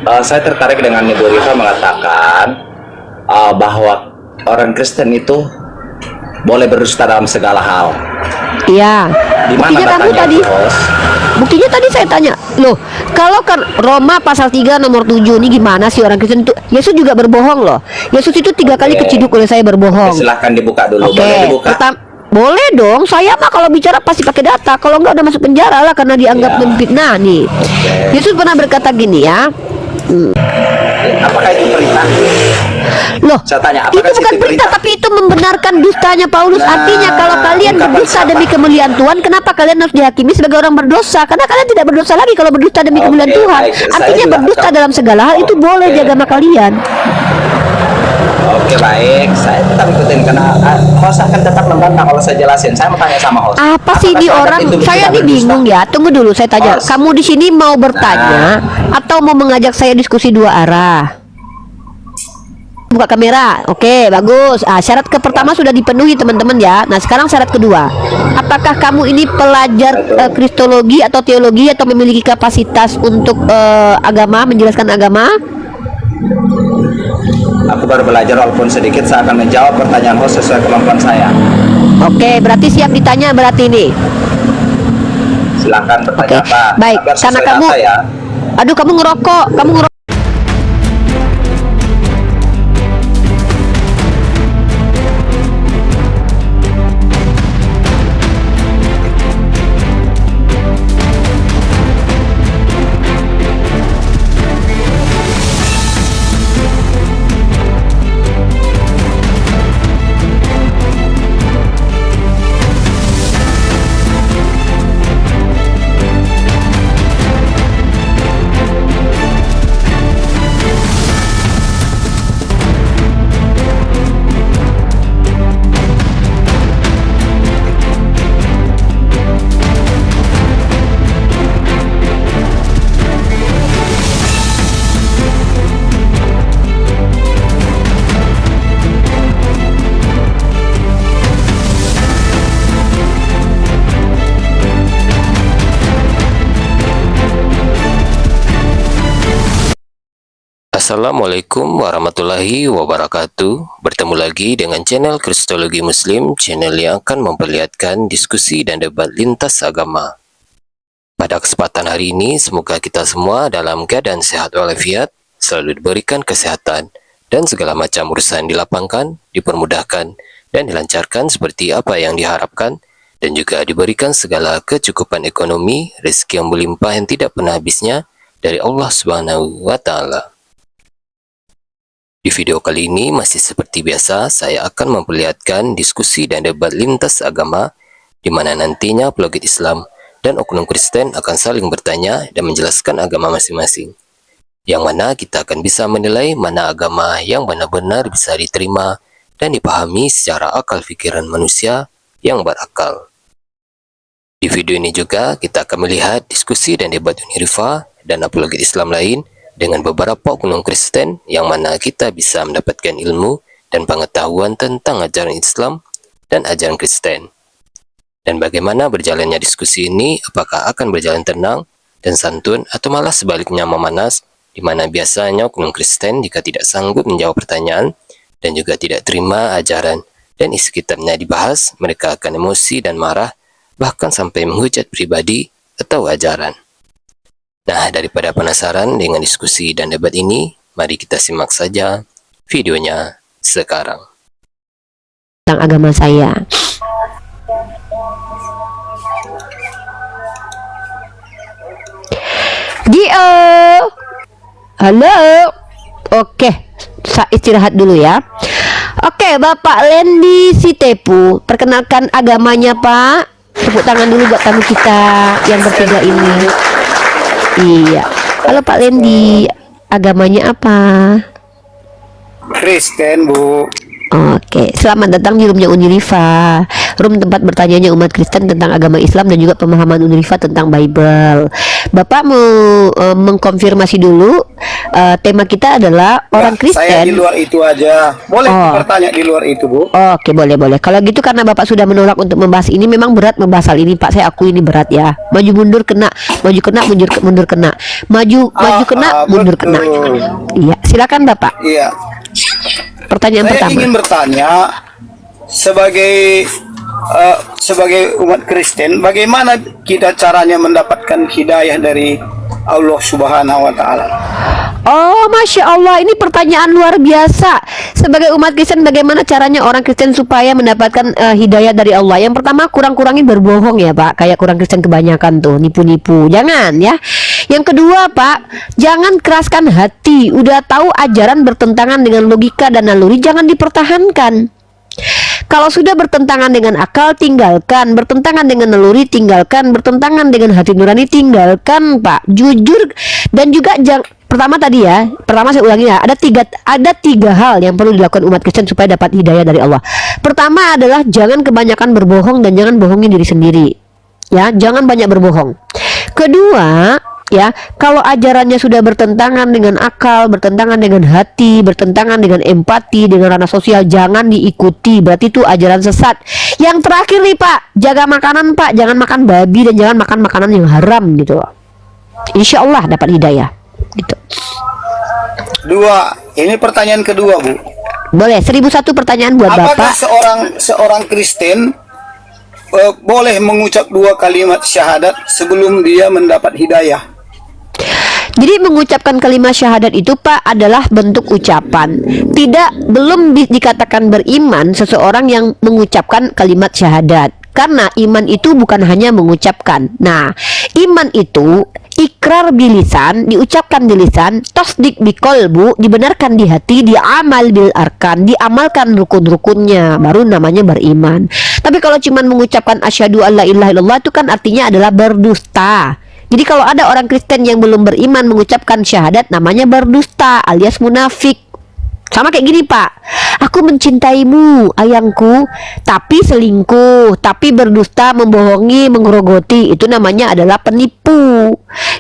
Saya tertarik dengan Ibu Rifa mengatakan bahwa orang Kristen itu boleh berdusta dalam segala hal. Iya. Di mana Buktinya kamu datangnya, tadi. Bos? Buktinya tadi saya tanya, loh, kalau kan Roma pasal 3 nomor 7 ini gimana sih orang Kristen itu? Yesus juga berbohong loh. Yesus itu 3 kali keciduk oleh saya berbohong. Silahkan dibuka dulu. Oke, Boleh dibuka? boleh dong. Saya mah kalau bicara pasti pakai data. Kalau enggak udah masuk penjara lah karena dianggap Ya. memfitnah nih. Yesus pernah berkata gini ya. Apakah itu perintah? Loh, Saya tanya, itu apakah bukan itu perintah, tapi itu membenarkan dustanya Paulus. Nah, Artinya kalau kalian ungkapan berdusta siapa? demi kemuliaan Tuhan, kenapa kalian harus dihakimi sebagai orang berdosa? Karena kalian tidak berdosa lagi kalau berdusta demi Oke, kemuliaan Tuhan. baik. Saya Artinya juga berdusta akan- dalam segala hal itu boleh Oke. jaga sama kalian. Oke, baik. Saya tetap ikutin karena host akan tetap membantah kalau saya jelasin. Saya mau tanya sama host. Apa sih Apakah ini sahabat orang? itu Saya tidak nih berdusta? bingung ya. Tunggu dulu, saya tanya. Host. Kamu di sini mau bertanya atau mau mengajak saya diskusi dua arah? Buka kamera, oke, bagus. Syarat ke pertama sudah dipenuhi teman-teman ya. Nah sekarang syarat kedua, apakah kamu ini pelajar kristologi atau teologi atau memiliki kapasitas untuk agama, menjelaskan agama? Aku baru belajar walaupun sedikit. Saya akan menjawab pertanyaan host sesuai kemampuan saya. Oke, berarti siap ditanya berarti ini. Silakan bertanya Oke, apa. baik. Sabar, Karena sesuai kamu, data ya. aduh kamu ngerokok. Assalamualaikum warahmatullahi wabarakatuh. Bertemu lagi dengan channel Kristologi Muslim, channel yang akan memperlihatkan diskusi dan debat lintas agama. Pada kesempatan hari ini, semoga kita semua dalam keadaan sehat walafiat, selalu diberikan kesehatan, dan segala macam urusan dilapangkan, dipermudahkan, dan dilancarkan seperti apa yang diharapkan, dan juga diberikan segala kecukupan ekonomi, rezeki yang berlimpah yang tidak pernah habisnya dari Allah Subhanahu wa Ta'ala. Di video kali ini masih seperti biasa, saya akan memperlihatkan diskusi dan debat lintas agama di mana nantinya apologet Islam dan oknum Kristen akan saling bertanya dan menjelaskan agama masing-masing. Yang mana kita akan bisa menilai mana agama yang benar-benar bisa diterima dan dipahami secara akal pikiran manusia yang berakal. Di video ini juga kita akan melihat diskusi dan debat Unirifa dan apologet Islam lain dengan beberapa oknum Kristen yang mana kita bisa mendapatkan ilmu dan pengetahuan tentang ajaran Islam dan ajaran Kristen. Dan bagaimana berjalannya diskusi ini, apakah akan berjalan tenang dan santun atau malah sebaliknya memanas, di mana biasanya oknum Kristen jika tidak sanggup menjawab pertanyaan dan juga tidak terima ajaran dan isi kitabnya dibahas, mereka akan emosi dan marah, bahkan sampai menghujat pribadi atau ajaran. Nah, daripada penasaran dengan diskusi dan debat ini, mari kita simak saja videonya sekarang. Tentang agama saya. Halo. Oke, saya istirahat dulu ya. Oke, Bapak Lendi Sitepu, perkenalkan agamanya Pak. Tepuk tangan dulu buat tamu kita yang bertiga ini. Iya. Halo Pak Lendi, agamanya apa? Kristen, Bu. Oke, selamat datang di roomnya Unirifa. Room tempat bertanyanya umat Kristen tentang agama Islam dan juga pemahaman Unirifa tentang Bible. Bapak mau mengkonfirmasi dulu, tema kita adalah orang Kristen. Saya di luar itu aja. Boleh Oh. bertanya di luar itu, Bu? Oke, boleh. Kalau gitu karena Bapak sudah menolak untuk membahas ini, memang berat membahas hal ini, Pak. Saya akui ini berat ya. Maju mundur kena, maju kena, mundur kena. Maju kena, mundur kena. betul. Iya, silakan Bapak. Iya. Pertanyaan Saya pertama. ingin bertanya sebagai umat Kristen, bagaimana kita caranya mendapatkan hidayah dari Allah Subhanahu wa taala? Oh, Masya Allah, ini pertanyaan luar biasa. Sebagai umat Kristen, bagaimana caranya orang Kristen supaya mendapatkan hidayah dari Allah? Yang pertama, kurang-kurangin berbohong ya, Pak. Kayak orang Kristen kebanyakan tuh, nipu-nipu. Jangan ya. Yang kedua, Pak, jangan keraskan hati. Udah tahu ajaran bertentangan dengan logika dan naluri, jangan dipertahankan. Kalau sudah bertentangan dengan akal, tinggalkan. Bertentangan dengan naluri, tinggalkan. Bertentangan dengan hati nurani, tinggalkan, Pak. Jujur dan juga pertama tadi ya, pertama saya ulangi ya, ada tiga hal yang perlu dilakukan umat Kristen supaya dapat hidayah dari Allah. Pertama adalah jangan kebanyakan berbohong dan jangan bohongin diri sendiri. Ya, jangan banyak berbohong. Kedua, ya, kalau ajarannya sudah bertentangan dengan akal, bertentangan dengan hati, bertentangan dengan empati, dengan ranah sosial, jangan diikuti. Berarti itu ajaran sesat. Yang terakhir nih, Pak, jaga makanan, Pak. Jangan makan babi dan jangan makan makanan yang haram gitu. Insya Allah dapat hidayah. Gitu. Dua, ini pertanyaan kedua, Bu. Boleh, 1001 pertanyaan buat Apakah Bapak. seorang Kristen boleh mengucap dua kalimat syahadat sebelum dia mendapat hidayah? Jadi mengucapkan kalimat syahadat itu, Pak, adalah bentuk ucapan. Belum dikatakan beriman seseorang yang mengucapkan kalimat syahadat. Karena iman itu bukan hanya mengucapkan. Nah, iman itu ikrar bilisan, diucapkan di lisan, tasdik biqalbu, dibenarkan di hati, diamal bil arkan, diamalkan rukun-rukunnya, baru namanya beriman. Tapi kalau cuma mengucapkan asyhadu alla ilaha illallah, itu kan artinya adalah berdusta. Jadi kalau ada orang Kristen yang belum beriman mengucapkan syahadat, namanya berdusta alias munafik. Sama kayak gini, Pak. Aku mencintaimu, ayangku, tapi selingkuh, tapi berdusta, membohongi, menggerogoti. Itu namanya adalah penipu.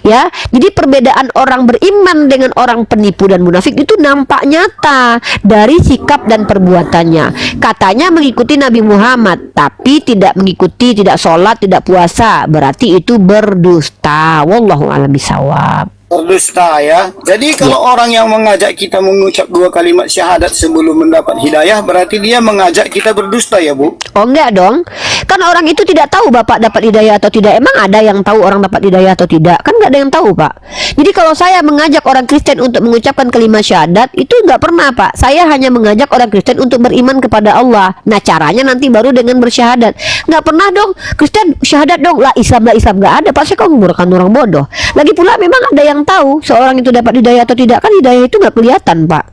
Ya. Jadi perbedaan orang beriman dengan orang penipu dan munafik itu nampak nyata dari sikap dan perbuatannya. Katanya mengikuti Nabi Muhammad, tapi tidak mengikuti, tidak sholat, tidak puasa. Berarti itu berdusta. Wallahu a'lam bishawab. Berdusta ya. Jadi kalau orang yang mengajak kita mengucap dua kalimat syahadat sebelum mendapat hidayah, berarti dia mengajak kita berdusta ya, Bu? Oh enggak dong. Kan orang itu tidak tahu Bapak dapat hidayah atau tidak. Emang ada yang tahu orang dapat hidayah atau tidak? Kan enggak ada yang tahu, Pak. Jadi kalau saya mengajak orang Kristen untuk mengucapkan kalimat syahadat, itu enggak pernah, Pak. Saya hanya mengajak orang Kristen untuk beriman kepada Allah. Nah, caranya nanti baru dengan bersyahadat. Enggak pernah dong Kristen syahadat dong. Lah Islam enggak ada. Pak, saya kok menggunakan orang bodoh. Lagi pula memang ada yang tahu seorang itu dapat hidayah atau tidak. Kan hidayah itu nggak kelihatan, Pak.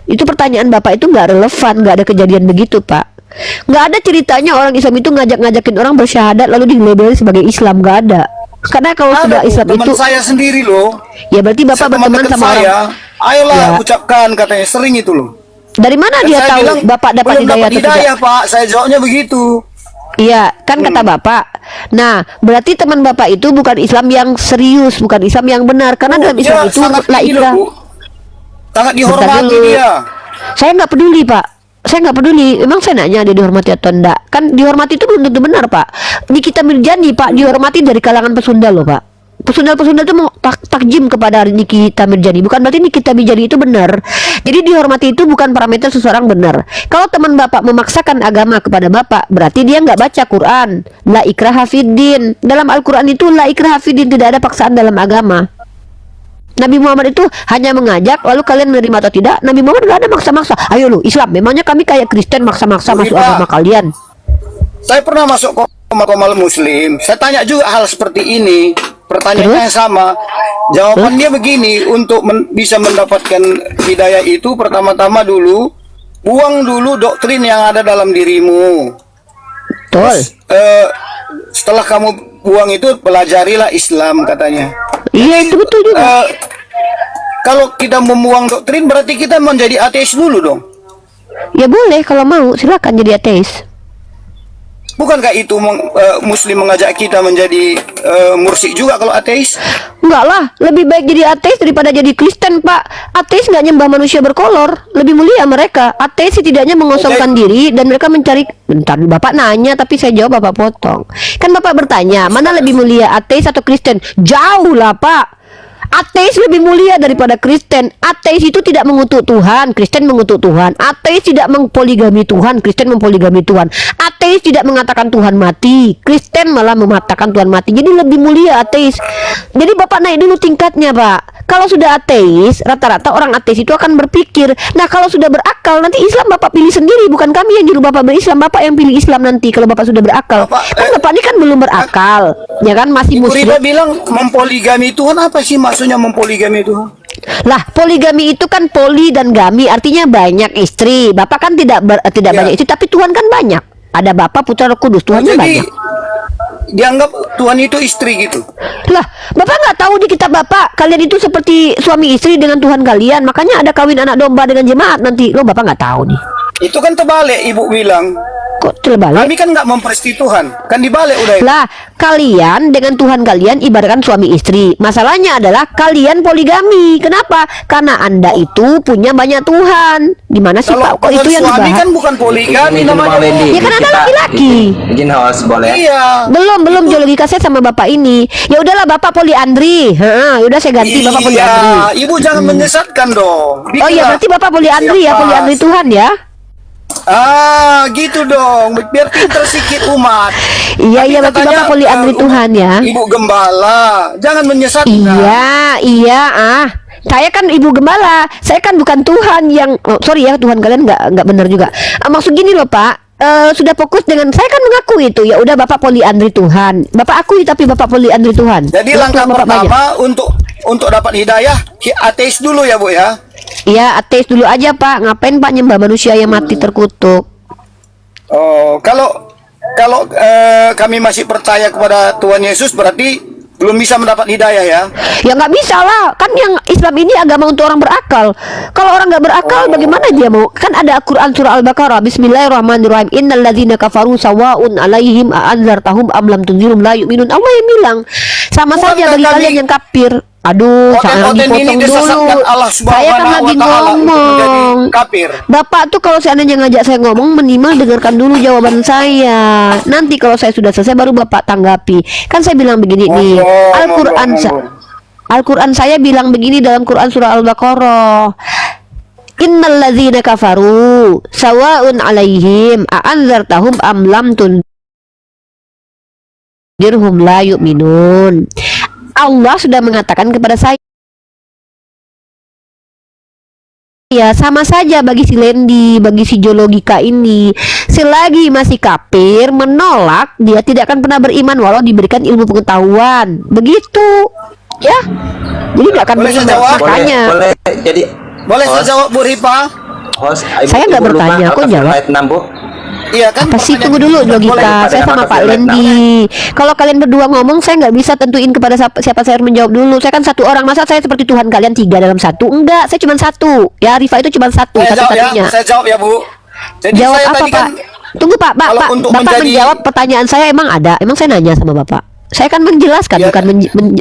Itu pertanyaan Bapak itu nggak relevan, nggak ada kejadian begitu, Pak. Nggak ada ceritanya orang Islam itu ngajak-ngajakin orang bersyahadat lalu dilabeli sebagai Islam, nggak ada. Karena kalau sudah Bu, Islam teman itu, saya sendiri loh. ya berarti Bapak Teman berteman dekat sama saya, orang. ayolah Ya. ucapkan, katanya sering itu loh. Dari mana Dan dia saya tahu bilang, Bapak dapat belum hidayah dapat atau tidak? hidayah, Pak. Saya jawabnya begitu. Iya, kan kata Bapak. Nah, berarti teman Bapak itu bukan Islam yang serius, bukan Islam yang benar. Karena dalam Islam Dia itu sangat la ini loh, ikrah. Bu. Sangat Bentar dihormati dulu. dia. Saya nggak peduli, Pak. Saya nggak peduli. Emang saya nanya dia dihormati atau enggak? Kan dihormati itu belum tentu benar, Pak. Nikita Mirjani, Pak, dihormati dari kalangan pesunda loh, Pak. Pesunda-pesunda itu mau takjim kepada Nikita Mirjani. Bukan berarti Nikita Mirjani itu benar. Jadi dihormati itu bukan parameter seseorang benar. Kalau teman Bapak memaksakan agama kepada Bapak, berarti dia nggak baca Quran. La ikraha fiddin. Dalam Al-Quran itu la ikraha fiddin, tidak ada paksaan dalam agama. Nabi Muhammad itu hanya mengajak, lalu kalian menerima atau tidak. Nabi Muhammad gak ada maksa-maksa. Ayo lu Islam, memangnya kami kayak Kristen maksa-maksa masuk Pak. agama kalian? Saya pernah masuk komal Muslim. Saya tanya juga hal seperti ini. Pertanyaannya yang sama. Jawaban dia begini, untuk bisa mendapatkan hidayah itu buang pertama-tama dulu, buang dulu doktrin yang ada dalam dirimu. Betul. Setelah kamu buang itu, pelajarilah Islam, katanya. Iya, itu betul juga. Kalau kita membuang doktrin, berarti kita menjadi ateis dulu dong. Ya boleh kalau mau, silakan jadi ateis. Bukankah itu Muslim mengajak kita menjadi mursik juga kalau ateis? Enggak lah, lebih baik jadi ateis daripada jadi Kristen, Pak. Ateis nggak nyembah manusia berkolor, lebih mulia mereka. Ateis setidaknya mengosongkan diri dan mereka mencari. Bentar, Bapak nanya tapi saya jawab, Bapak potong. Kan Bapak bertanya, mana lebih mulia, ateis atau Kristen? Jauh lah, Pak. Ateis lebih mulia daripada Kristen. Ateis itu tidak mengutuk Tuhan, Kristen mengutuk Tuhan. Ateis tidak mempoligami Tuhan, Kristen mempoligami Tuhan. Ateis tidak mengatakan Tuhan mati, Kristen malah mengatakan Tuhan mati. Jadi lebih mulia ateis. Jadi Bapak naik dulu tingkatnya, Pak. Kalau sudah ateis, rata-rata orang ateis itu akan berpikir. Nah, kalau sudah berakal, nanti Islam Bapak pilih sendiri, bukan kami yang nyuruh Bapak berislam. Bapak yang pilih Islam nanti kalau Bapak sudah berakal. Kan Bapak ini kan belum berakal, ya kan, masih Ibu musyrik. Riba bilang mempoligami Tuhan, apa sih maksudnya mempoligami Tuhan? Lah, poligami itu kan poli dan gami, artinya banyak istri. Bapak kan tidak Ya. banyak istri, tapi Tuhan kan banyak. Ada Bapa, Putra, Roh Kudus. Tuhannya Jadi banyak. dianggap Tuhan itu istri gitu. Lah, Bapak nggak tahu di kitab Bapak, kalian itu seperti suami istri dengan Tuhan kalian. Makanya ada kawin anak domba dengan jemaat nanti. Lo Bapak nggak tahu nih. Itu kan terbalik, Ibu bilang. Kok terbalik? Kami kan nggak mempersti Tuhan, kan dibalik udah. Lah, kalian dengan Tuhan kalian ibaratkan suami istri. Masalahnya adalah kalian poligami. Kenapa? Karena Anda itu punya banyak Tuhan. Di mana sih Pak? Kok itu yang suami dibahas? kan bukan poligami Izin, Bang namanya. Wendy. Ya kan Anda Kita- laki-laki. Izin host boleh? Iya. Belum geologi kaset sama Bapak ini. Ya udahlah Bapak poliandri. Heeh, yaudah saya ganti Bapak poliandri. Iya, Ibu jangan menyesatkan dong. Oh iya, berarti Bapak poliandri ya, Siapa? poliandri Tuhan ya. Ah, gitu dong. Biar pinter sikit umat. Iya, Tapi iya, berarti katanya, Bapak poliandri Tuhan ya. Ibu gembala, jangan menyesatkan. Iya, saya kan ibu gembala, saya kan bukan Tuhan yang, oh, sorry ya, Tuhan kalian nggak benar juga. Maksud gini loh Pak, sudah fokus dengan, saya kan mengaku itu, ya udah Bapak poliandri Tuhan, Bapak akui tapi Bapak poliandri Tuhan. Jadi Betul, langkah Bapak banyak. pertama untuk dapat hidayah, ateis dulu ya Bu ya. Iya, ateis dulu aja Pak, ngapain Pak nyembah manusia yang mati terkutuk? Oh, kalau kami masih percaya kepada Tuhan Yesus berarti belum bisa mendapat hidayah ya. Ya nggak bisa lah, kan yang Islam ini agama untuk orang berakal. Kalau orang nggak berakal, bagaimana dia mau? Kan ada Quran surah Al-Baqarah, Bismillahirrahmanirrahim. Innal ladzina kafaru sawaun alaihim a'anzartahum am lam tunzirum la yu'minun. Allah yang bilang, sama Bukankah saja bagi kami- kalian yang kafir. Aduh, saya lagi Konten ini potong disesatkan dulu. Allah Saya kan Subhanahu lagi wa Ta'ala untuk menjadi ngomong. kafir. Bapak tuh kalau seandainya ngajak saya ngomong, minimal dengarkan dulu jawaban saya. Nanti kalau saya sudah selesai baru Bapak tanggapi. Kan saya bilang begini nih, Al-Quran saya bilang begini dalam Quran surah Al-Baqarah. Innal ladzina kafaru sawaun alaihim a'anzartahum am lam tundirhum la yu'minun. Allah sudah mengatakan kepada saya, ya sama saja bagi si Lendi, bagi si Geologika ini. Selagi masih kafir, menolak, dia tidak akan pernah beriman walau diberikan ilmu pengetahuan. Begitu, ya. Jadi nggak akan Boleh saya beriman. jawab? Makanya Boleh. Jadi Boleh saya host, jawab Bu Ripa? host, Saya nggak Ibu bertanya, Luma, kok atas jawab? ayat 6, Bu. Iya kan? apa sih, makanya tunggu dulu boleh. Logika, saya sama Pada Pak nama Lendi. Kalau kalian berdua ngomong, saya nggak bisa tentuin kepada siapa saya harus menjawab dulu. Saya kan satu orang, masa saya seperti Tuhan kalian 3 dalam 1? Enggak, saya cuma 1. Ya, Rifa itu cuma 1, Saya jawab ya, satu-satunya. saya jawab ya Bu. Jadi Jawab saya apa tadi Pak? kan Tunggu Pak, kalau Pak, untuk Bapak menjadi- menjawab pertanyaan saya emang ada. Emang saya nanya sama Bapak. Saya kan menjelaskan, Iya, bukan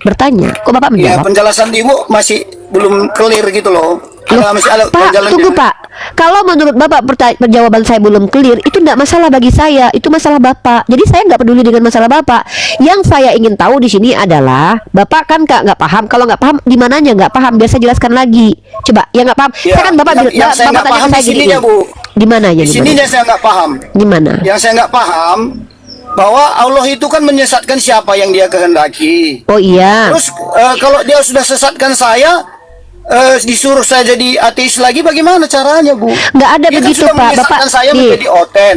bertanya. Kok Bapak ya menjawab? penjelasan Ibu masih belum clear gitu loh. Loh, Masih ada Pak, jalan tunggu Pak. Kalau menurut Bapak perjawaban saya belum clear, itu tidak masalah bagi saya. Itu masalah Bapak. Jadi saya nggak peduli dengan masalah Bapak. Yang saya ingin tahu di sini adalah Bapak kan nggak paham. Kalau nggak paham, di mananya nggak paham? Biar saya jelaskan lagi. Coba, yang nggak paham. Ya, Saya kan Bapak yang saya Bapak nggak tanya paham ke saya di gini. sininya, Bu. Di mananya? Di sininya saya nggak paham. Gimana? Yang saya nggak paham bahwa Allah itu kan menyesatkan siapa yang Dia kehendaki. Oh iya. Terus kalau Dia sudah sesatkan saya, disuruh saya jadi ateis lagi, bagaimana caranya Bu? Nggak ada Dia kan begitu sudah Pak. menyesatkan Bapak saya nih. menjadi oten.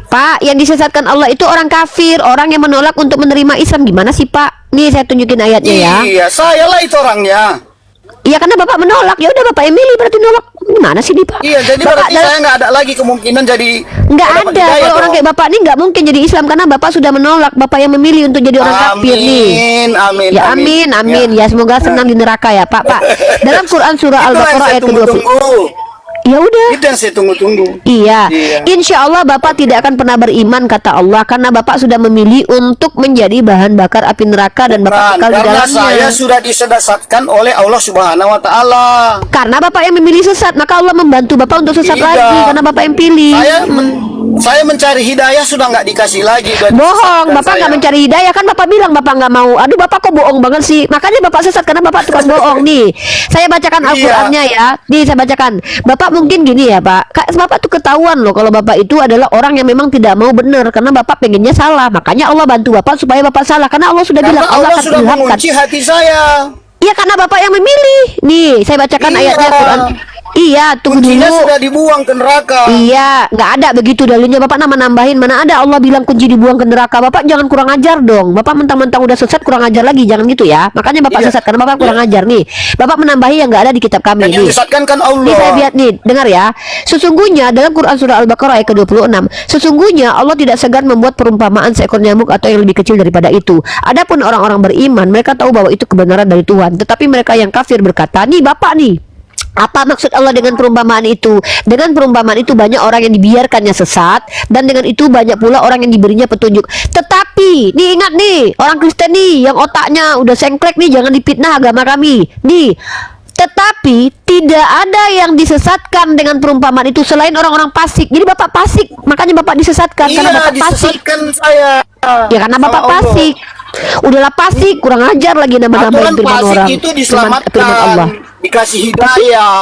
Pak, yang disesatkan Allah itu orang kafir, orang yang menolak untuk menerima Islam. Gimana sih Pak? Nih saya tunjukin ayatnya ya. Iya, saya lah itu orangnya. Iya, karena Bapak menolak. Ya udah Bapak yang milih, berarti nolak. Gimana sih nih Pak? Iya, jadi Bapak berarti saya nggak ada lagi kemungkinan jadi nggak dapat ada. hidayah Kalau orang dong. kayak Bapak ini nggak mungkin jadi Islam karena Bapak sudah menolak. Bapak yang memilih untuk jadi orang kafir nih. Amin, Ya amin. Ya semoga senang di neraka ya Pak. Dalam Quran surah Itulah yang Al-Baqarah saya ayat ke-20. tunggu-tunggu. Ya udah. Itu yang saya tunggu-tunggu. Iya. Iya. Insya Allah Bapak tidak akan pernah beriman kata Allah karena Bapak sudah memilih untuk menjadi bahan bakar api neraka dan Bapak kekal di Karena dalamnya. saya sudah disesatkan oleh Allah Subhanahu Wa Taala. Karena Bapak yang memilih sesat, maka Allah membantu Bapak untuk sesat Tidak. lagi karena Bapak yang pilih. Saya mencari hidayah sudah nggak dikasih lagi. Udah Bohong, disesatkan Bapak saya. nggak mencari hidayah kan Bapak bilang Bapak nggak mau. Aduh Bapak kok bohong banget sih. Makanya Bapak sesat karena Bapak tukang bohong nih. Saya bacakan Iya. Al-Qur'annya ya. Nih saya bacakan. Bapak mungkin gini ya Pak. Bapak tuh ketahuan loh kalau Bapak itu adalah orang yang memang tidak mau benar karena Bapak pengennya salah. Makanya Allah bantu Bapak supaya Bapak salah karena Allah sudah Karena bilang Allah akan sudah ilhamkan. mengunci hati saya. Iya karena Bapak yang memilih. Nih saya bacakan Iya. ayatnya Quran. Iya, tunggu Kuncinya dulu. sudah dibuang ke neraka. Iya, nggak ada begitu dalilnya. Bapak nambahin, mana ada Allah bilang kunci dibuang ke neraka. Bapak jangan kurang ajar dong. Bapak mentang-mentang udah sesat kurang ajar lagi, jangan gitu ya. Makanya Bapak Iya. sesat karena Bapak kurang ajar nih. Bapak menambahi yang nggak ada di kitab kami Dan yang nih. disesatkan kan Nih saya Allah. lihat nih, dengar ya. Sesungguhnya dalam Quran surah Al-Baqarah ayat ke-26, sesungguhnya Allah tidak segan membuat perumpamaan seekor nyamuk atau yang lebih kecil daripada itu. Adapun orang-orang beriman, mereka tahu bahwa itu kebenaran dari Tuhan. Tetapi mereka yang kafir berkata, nih Bapak nih, apa maksud Allah dengan perumpamaan itu? Dengan perumpamaan itu banyak orang yang dibiarkannya sesat dan dengan itu banyak pula orang yang diberinya petunjuk. Tetapi, nih ingat nih, orang Kristen nih yang otaknya udah sengklek nih, jangan dipitnah agama kami. Nih, tetapi tidak ada yang disesatkan dengan perumpamaan itu selain orang-orang fasik. Jadi Bapak fasik, makanya Bapak disesatkan karena Iya, Bapak fasik. disesatkan saya. Ya karena Bapak Sama Allah. fasik. Udahlah fasik, kurang ajar lagi nama-namain Aturan firman fasik orang. itu Firman diselamatkan, Allah. dikasih hidayah.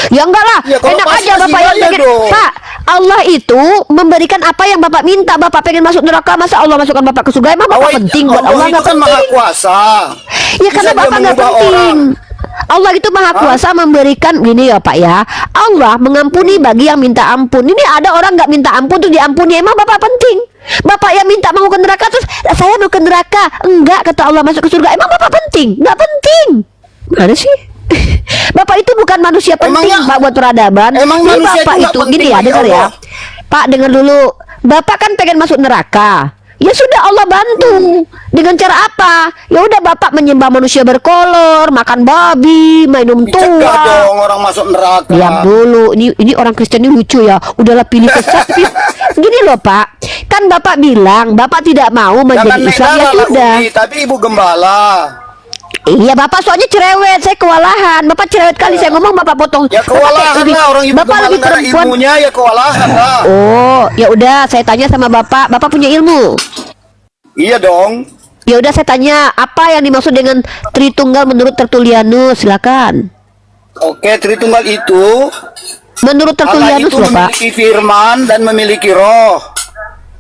Ya enggak lah, Ya, kalau enak pasti aja kasih Bapak yang hidayah pengen. dong. Pak, Allah itu memberikan apa yang Bapak minta. Bapak pengen masuk neraka, masa Allah masukkan Bapak ke surga? Emang Bapak penting buat Allah itu nggak kan maha penting? kuasa. Ya karena Bisa dia Bapak nggak mengubah penting. orang. Allah itu maha kuasa memberikan gini ya Pak ya. Allah mengampuni bagi yang minta ampun. Ini ada orang nggak minta ampun tuh diampuni. Emang Bapak penting? Bapak yang minta mau ke neraka terus saya mau ke neraka. Enggak kata Allah masuk ke surga. Emang Bapak penting? Nggak penting. Mana sih? Bapak itu bukan manusia penting Emangnya- Pak buat peradaban. emang Jadi manusia Bapak itu nggak itu penting gini ya, bagi dengar ya. Allah? Pak dengar dulu. Bapak kan pengen masuk neraka. Ya sudah Allah bantu. Dengan cara apa? Ya udah Bapak menyembah manusia berkolor, makan babi, minum Dicegah tua. dong orang masuk neraka. Diam dulu. Ini orang Kristen ini lucu ya. Udahlah pilih sesat. Gini loh Pak. Kan Bapak bilang Bapak tidak mau Jangan menjadi naik Islam ya darah lah, sudah. Umi, tapi ibu gembala. Iya Bapak soalnya cerewet, saya kewalahan. Bapak cerewet kali saya ngomong Bapak potong. Ya Bapak kewalahan lebih- lah orang ibu Bapak gembala lebih nggak ada perempuan. ilmunya ya kewalahan lah. Oh, ya udah saya tanya sama Bapak. Bapak punya ilmu. Iya dong. Ya udah saya tanya apa yang dimaksud dengan Tritunggal menurut Tertullianus? Silakan. Oke, Tritunggal itu Menurut Allah Tertullianus itu loh Pak. memiliki firman dan memiliki roh.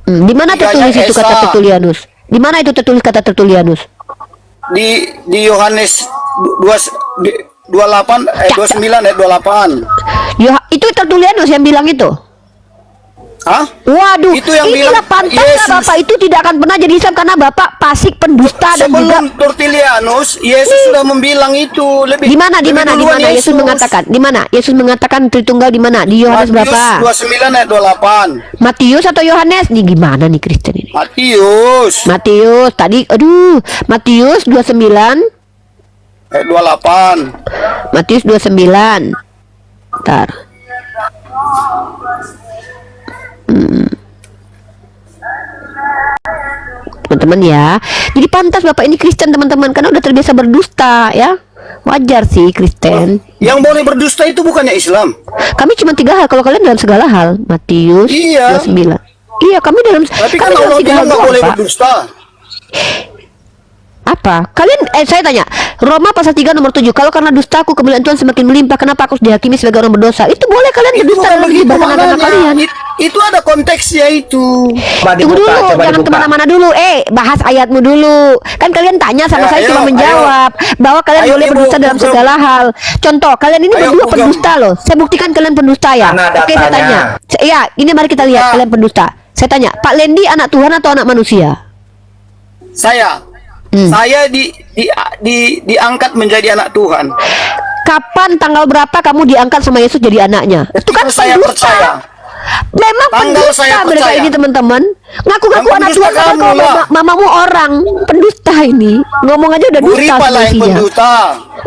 Di mana tertulis Tiganya itu kata Esa. Tertullianus? Di mana itu tertulis kata Tertullianus? Di Yohanes 28 29 ayat 28. Ya, itu Tertullianus yang bilang itu. Hah? Waduh, Itu yang inilah bilang pantasnya Yesus. Bapak itu tidak akan pernah jadi Islam karena Bapak fasik, pendusta dan juga Sebelum Tertullianus, Yesus sudah membilang itu lebih. di mana lebih di duluan mana Yesus mengatakan? Di mana? Yesus mengatakan Tritunggal di mana? Di Yohanes Matius berapa? 29 ayat 28. Matius atau Yohanes? Nih gimana nih Kristen ini? Matius Matius tadi Matius 29 ayat 28. Matius 29. Bentar. Teman-teman ya. Jadi pantas Bapak ini Kristen teman-teman karena udah terbiasa berdusta ya. Wajar sih Kristen. Yang boleh berdusta itu bukannya Islam. Kami cuma 3 hal, kalau kalian dalam segala hal. Matius Iya. 29. Iya, kami dalam Tapi kami kan dalam Allah 3 hal bilang nggak doang, boleh Pak. berdusta. Apa? Kalian saya tanya, Roma pasal 3 nomor 7. Kalau karena dustaku kemuliaan Tuhan semakin melimpah, kenapa aku harus dihakimi sebagai orang berdosa? Itu boleh kalian Itu berdusta bukan dalam begitu kehidupan anak-anak maknanya. kalian. Itu ada konteksnya itu. Coba Tunggu dibuka, dulu, coba jangan dibuka. kemana-mana dulu. Bahas ayatmu dulu. Kan kalian tanya sama Ya, saya ayo, cuma menjawab bahwa kalian Ayo, boleh Ibu, berdusta dalam Ibu. segala hal. Contoh, kalian ini Ayo, berdua Ibu. pendusta loh. Saya buktikan kalian pendusta ya. Mana Oke, saya datanya? tanya. Ya, ini mari kita lihat Ya. kalian pendusta. Saya tanya, Pak Lendi anak Tuhan atau anak manusia? Saya diangkat menjadi anak Tuhan. Kapan tanggal berapa kamu diangkat sama Yesus jadi anaknya? Itu kan Saya pendusta. percaya. Memang Tanggal pendusta saya mereka percaya. ini teman-teman. Ngaku-ngaku Yang anak pendusta Tuhan padahal kamu kalau lah. mamamu orang. Pendusta ini. Ngomong aja udah Bu dusta Ripa lah yang sebenarnya. pendusta.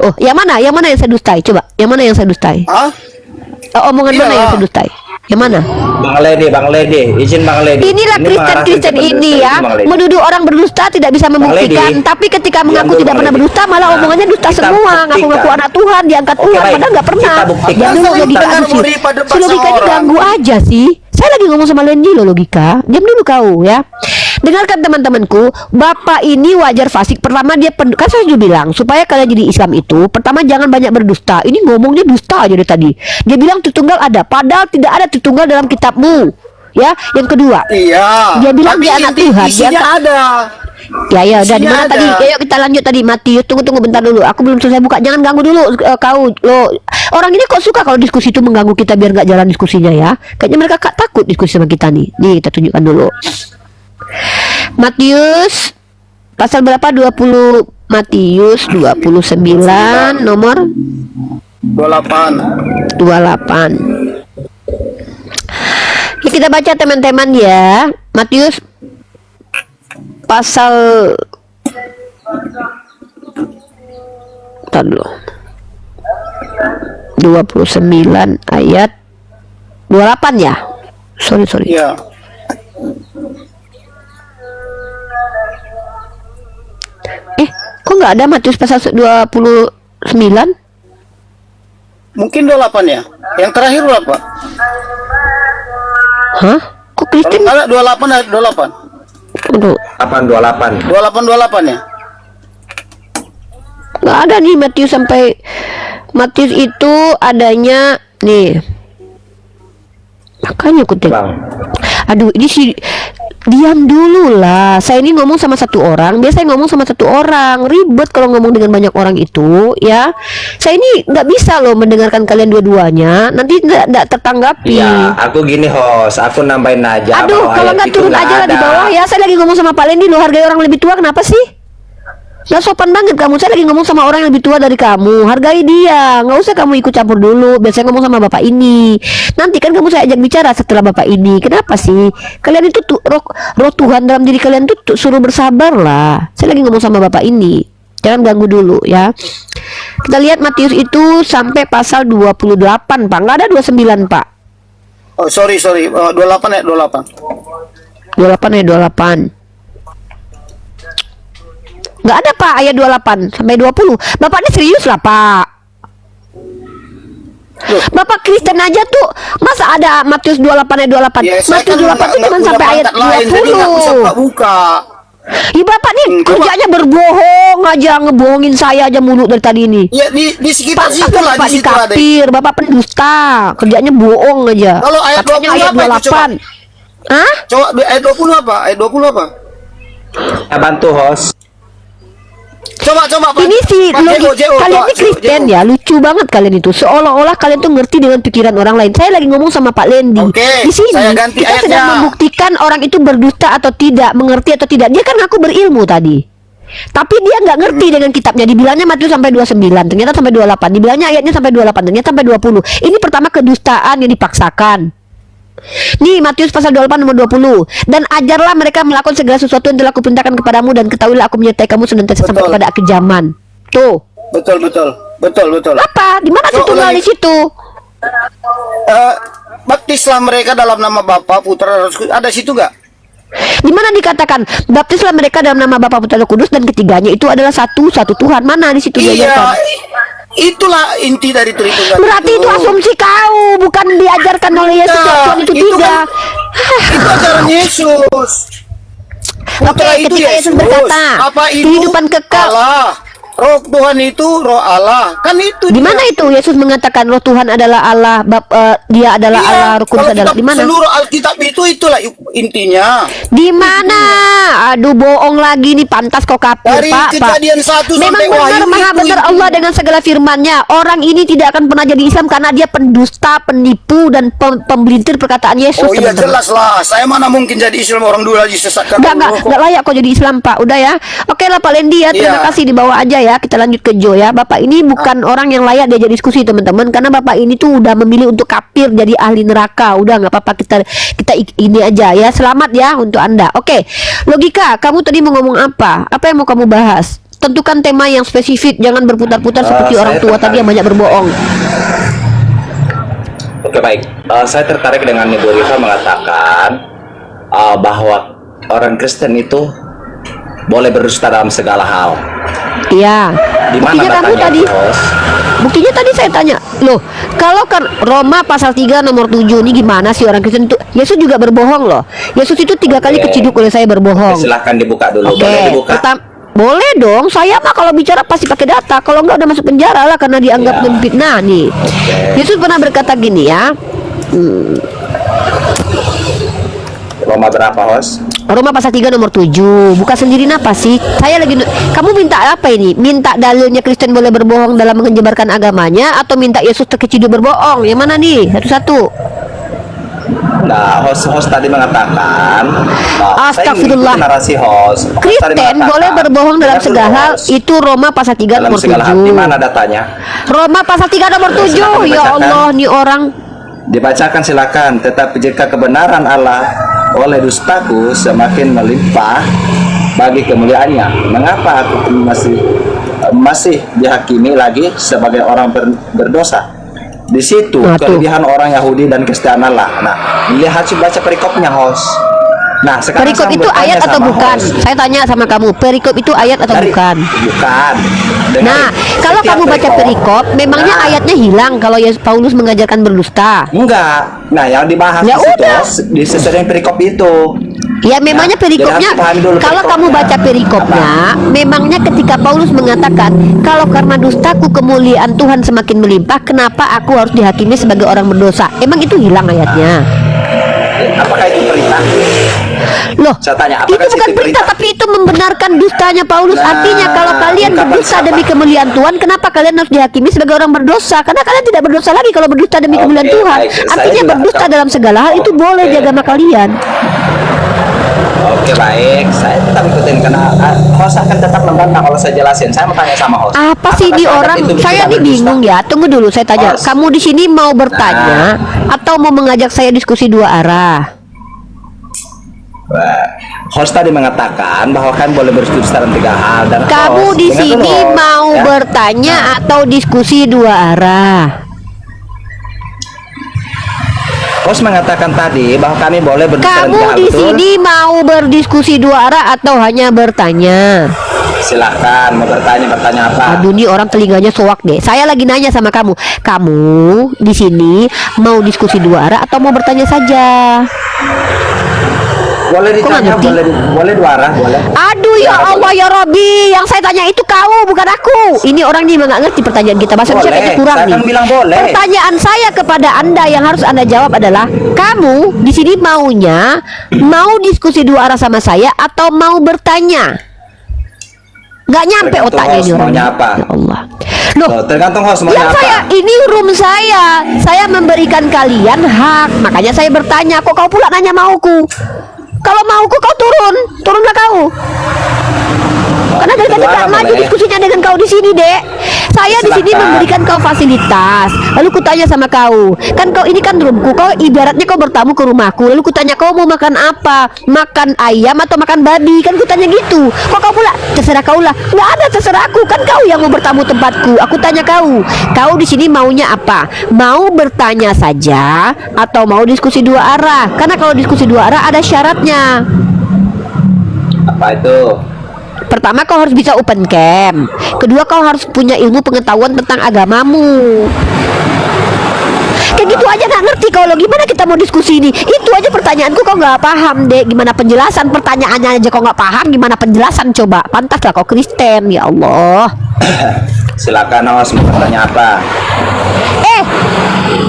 Oh, yang mana? Yang mana yang saya dustai? Coba, yang mana yang saya dustai? Hah? Omongan mana yang Iyalah. berdustai? Yang mana? Bang Ledi, izin Bang Ledi. Inilah Ini Kristen-Kristen mengarah ke ini berdusta, ya, Bang Ledi. menuduh orang berdusta tidak bisa membuktikan, Ledi. tapi ketika Diam mengaku dulu, tidak Bang pernah Ledi. berdusta, malah Nah, omongannya dusta kita semua, ngaku-ngaku buktikan. anak Tuhan, diangkat Oke, Tuhan, baik. padahal nggak pernah. Kita buktikan. Diam dulu, Jangan logika dengar aku sih. daripada Si logika ini seorang. ganggu aja sih. Saya lagi ngomong sama Lendi loh, logika. Diam dulu kau ya. Dengarkan teman-temanku, Bapak ini wajar fasik. Pertama dia kan saya juga bilang supaya kalian jadi Islam itu, pertama jangan banyak berdusta. Ini ngomongnya dusta aja dari tadi. Dia bilang Tritunggal ada, padahal tidak ada Tritunggal dalam kitabmu. Ya, yang kedua. Iya. Dia bilang Tapi dia anak inti Tuhan, isinya dia- ada. Ya udah di Isinya mana ada. tadi? Ayo kita lanjut tadi Matius. Tunggu bentar dulu. Aku belum selesai buka. Jangan ganggu dulu kau. Lo orang ini kok suka kalau diskusi itu mengganggu kita biar nggak jalan diskusinya ya. Kayaknya mereka takut diskusi sama kita nih. Nih kita tunjukkan dulu. Matius pasal berapa? 20 Matius 29 nomor 28. 28. Ya, kita baca teman-teman ya. Matius pasal Bentar dulu. 29 ayat 28 ya. Sorry. Iya. Kok nggak ada Matius pasal 29? Mungkin 28 ya. Yang terakhir berapa? Hah? Kok Kalau Kristen? nggak ada 28 ada 28. Aduh, 828. 28 ya. nggak ada nih Matius sampai Matius itu adanya nih. Makanya kutip. Bang. Aduh, ini sih diam dulu lah. Saya ini ngomong sama satu orang, biasa ngomong sama satu orang. Ribet kalau ngomong dengan banyak orang itu, ya. Saya ini nggak bisa loh mendengarkan kalian dua-duanya. Nanti nggak tertanggapi. Iya, aku gini host, aku nambahin aja. Aduh, bahwa kalau ayat nggak itu turun nggak aja lah di ada. bawah ya. Saya lagi ngomong sama Pak Lendi loh, hargai orang lebih tua kenapa sih? Nggak sopan banget kamu. Saya lagi ngomong sama orang yang lebih tua dari kamu. Hargai dia. Nggak usah kamu ikut campur dulu. Biasanya ngomong sama bapak ini. Nanti kan kamu saya ajak bicara setelah bapak ini. Kenapa sih? Kalian itu roh Tuhan dalam diri kalian tuh suruh bersabar lah. Saya lagi ngomong sama bapak ini. Jangan ganggu dulu ya. Kita lihat Matius itu sampai pasal 28 Pak. Nggak ada 29 Pak. Oh, sorry. 28 ya, 28. 28 ayat 28. Nggak ada Pak ayat 28 sampai 20. Bapak ini serius lah Pak. Loh. Bapak Kristen aja tuh masa ada Matius 28 ayat 28. Ya, saya Matius kan 28 itu cuma sampai ayat lain, jadi nggak bisa 20. buka. Ya Bapak nih Bapak- kerjanya berbohong aja, ngebohongin saya aja mulu dari tadi ini. Ya di sekitar Pantas situ lah, Bapak di situ ada. dikafir, Bapak pendusta, kerjanya bohong aja. Kalau ayat Katanya 20 ayat apa itu, 28. Hah? Coba ayat 20 apa? Ayat 20 apa? Ya, bantu host. Coba Pak. Ini sih Pak kalian Pak, ini Kristen ya, lucu banget kalian itu. Seolah-olah kalian tuh ngerti dengan pikiran orang lain. Saya lagi ngomong sama Pak Lendi. Oke, Di sini saya ganti kita sedang ayatnya. membuktikan orang itu berdusta atau tidak, mengerti atau tidak. Dia kan ngaku berilmu tadi. Tapi dia nggak ngerti dengan kitabnya. Dibilangnya Matius sampai 29, ternyata sampai 28. Dibilangnya ayatnya sampai 28, ternyata sampai 20. Ini pertama kedustaan yang dipaksakan. Nih Matius pasal 28 nomor 20. Dan ajarlah mereka melakukan segala sesuatu yang telah kuperintahkan kepadamu, dan ketahuilah aku menyertai kamu senantiasa sampai Betul. kepada akhir zaman. Tuh. Betul. Apa? Di mana Tuh, Tritunggal ulangi. di situ? Baptislah mereka dalam nama Bapa, Putra, dan Roh Kudus. Ada situ nggak? Di mana dikatakan baptislah mereka dalam nama Bapa Putra Roh Kudus, dan ketiganya itu adalah satu Tuhan? Mana di situ Iya, diajarkan? itulah inti dari Tritunggal. Berarti itu asumsi kau, bukan diajarkan oleh Yesus Tidak, bahwa Tuhan itu itu tiga. Itu ajaran Yesus. Oke, ketika Yesus berkata, apa itu? kehidupan kekal. Allah. Roh Tuhan itu roh Allah. Kan itu. Di dia. mana itu Yesus mengatakan roh Tuhan adalah Allah, dia adalah Iya, Allah, Roh Kudus kalau adalah kitab- di mana? Seluruh Alkitab itu itulah intinya. Di mana? Aduh, bohong lagi nih, pantas kau kafir, Dari Pak. Kejadian 1 Memang sampai benar, Wahyu maha itu benar Allah dengan segala firman-Nya. Orang ini tidak akan pernah jadi Islam karena dia pendusta, penipu, dan pembelintir perkataan Yesus. Oh iya teman-teman. jelas lah. Saya mana mungkin jadi Islam, orang dulu lagi sesatkan. Enggak layak kau jadi Islam, Pak. Udah ya. Oke lah Pak Lendi ya. Terima Iya. kasih, dibawa aja ya. Kita lanjut ke Jo ya. Bapak ini bukan orang yang layak diajak diskusi teman-teman, karena Bapak ini tuh udah memilih untuk kafir, jadi ahli neraka. Udah nggak apa-apa, kita ini aja ya. Selamat ya untuk Anda. Oke. Logika, kamu tadi mau ngomong apa? Apa yang mau kamu bahas? Tentukan tema yang spesifik, jangan berputar-putar seperti orang saya tua tadi yang banyak berbohong. Oke, baik. Saya tertarik dengan Ibu Rifa mengatakan bahwa orang Kristen itu boleh berdusta dalam segala hal. Iya. Di mana Buktinya kamu datanya tadi. itu, host? Buktinya tadi saya tanya, loh, kalau kan Roma pasal 3 nomor 7 ini gimana sih orang Kristen itu? Yesus juga berbohong loh. Yesus itu 3 kali Oke. keciduk oleh saya berbohong. Silahkan dibuka dulu. Oke, Boleh dibuka? boleh dong. Saya mah kalau bicara pasti pakai data. Kalau enggak udah masuk penjara lah karena dianggap Ya. memfitnah nih. Yesus pernah berkata gini ya. Roma berapa, host? Roma pasal 3 nomor 7. Buka sendiri apa sih? Saya lagi kamu minta apa ini? Minta dalilnya Kristen boleh berbohong dalam menyebarkan agamanya atau minta Yesus terkeciduk berbohong? Yang mana nih? Satu-satu. Nah, host tadi mengatakan Astagfirullah. saya narasi host. Host tadi Kristen mengatakan, boleh berbohong dalam dengar dulu, segala hal. host. Itu Roma pasal 3 Dalam nomor segala hal. 7. Di mana datanya? Roma pasal 3 nomor 7. Silakan Ya dibacakan. Allah, nih orang. Dibacakan silakan. Tetapi jika kebenaran Allah oleh dustaku semakin melimpah bagi kemuliaannya, mengapa aku masih dihakimi lagi sebagai orang berdosa? Di situ Nah, tuh. kelebihan orang Yahudi dan Kristen Allah. Nah, lihat sih baca perikopnya, host. Nah, sekarang Perikop saya itu bertanya ayat atau sama bukan? host. Saya tanya sama kamu, perikop itu ayat atau bukan? Bukan. Dengarin. Nah, kalau Setiap kamu baca perikop, memangnya Nah. ayatnya hilang kalau Paulus mengajarkan berdusta. Enggak. Nah, yang dibahas Ya di situ udah. di sesuai perikop itu. Ya memangnya Nah, perikopnya, jadi harus pahami dulu kalau kamu perikopnya. baca perikopnya, memangnya ketika Paulus mengatakan, kalau karena dustaku kemuliaan Tuhan semakin melimpah, kenapa aku harus dihakimi sebagai orang berdosa? Emang itu hilang ayatnya? Apakah itu perintah? Loh, Saya tanya, itu apakah bukan itu perintah, tapi itu membenarkan dustanya Paulus. Nah, Artinya kalau kalian ungkapan berdusta siapa? demi kemuliaan Tuhan, kenapa kalian harus dihakimi sebagai orang berdosa? Karena kalian tidak berdosa lagi kalau berdusta demi Oke, kemuliaan Tuhan. baik. Saya Artinya juga berdusta akan- dalam segala hal itu boleh Oke. di agama kalian. Oke, baik. Saya tetap ikutin karena host akan tetap membantah kalau saya jelasin. Saya mau tanya sama host. Apa sih Apakah ini syarat orang? itu Saya tidak nih berdusta? bingung ya. Tunggu dulu, saya tanya. Host. Kamu di sini mau bertanya atau mau mengajak saya diskusi dua arah? Wah, host tadi mengatakan bahwa kan boleh berdusta dalam 3 hal dan Kamu host, di dengar dulu, sini host, mau ya. bertanya atau diskusi dua arah? Host mengatakan tadi bahwa kami boleh berdusta dalam 3 Kamu hal, di betul? sini mau berdiskusi dua arah atau hanya bertanya? Silahkan mau bertanya apa? Aduh, nih orang telinganya soak deh. Saya lagi nanya sama kamu. Kamu di sini mau diskusi dua arah atau mau bertanya saja? Boleh Kok nggak ditanya, ngerti? boleh 2 arah, boleh. Aduh ya Allah ya Robbi, yang saya tanya itu kau bukan aku. Ini orang nih nggak ngerti pertanyaan kita. Bahasa Indonesia Boleh, kayaknya kurang saya nih. kan bilang boleh. Pertanyaan saya kepada Anda yang harus Anda jawab adalah, kamu di sini maunya mau diskusi dua arah sama saya atau mau bertanya? Nggak nyampe Tergantung otaknya host ini orang. maunya apa. Ya Allah. Loh, Loh, tergantung host maunya yang apa. saya ini room saya memberikan kalian hak, makanya saya bertanya. Kok kau pula nanya mauku? Kalau mauku kau turunlah kau. Karena dari tadi Kedua tak arah maju boleh. diskusinya dengan kau di sini, Dek. Saya di sini Silakan. memberikan kau fasilitas. Lalu kutanya sama kau, kan kau ini kan roomku. Kau ibaratnya kau bertamu ke rumahku. Lalu kutanya kau mau makan apa? Makan ayam atau makan babi? Kan kutanya gitu. Kok kau pula terserah kau lah. Nggak ada terserah aku. Kan kau yang mau bertamu tempatku. Aku tanya kau di sini maunya apa? Mau bertanya saja atau mau diskusi dua arah? Karena kalau diskusi dua arah ada syaratnya. Apa itu? Pertama, kau harus bisa open camp. Kedua, kau harus punya ilmu pengetahuan tentang agamamu. Kayak gitu aja nggak ngerti kau lo. Gimana kita mau diskusi ini? Itu aja pertanyaanku kau nggak paham, Dek. Gimana penjelasan pertanyaannya aja kau nggak paham? Gimana penjelasan coba? Pantaslah kau Kristen, ya Allah. Silakan host mau bertanya apa?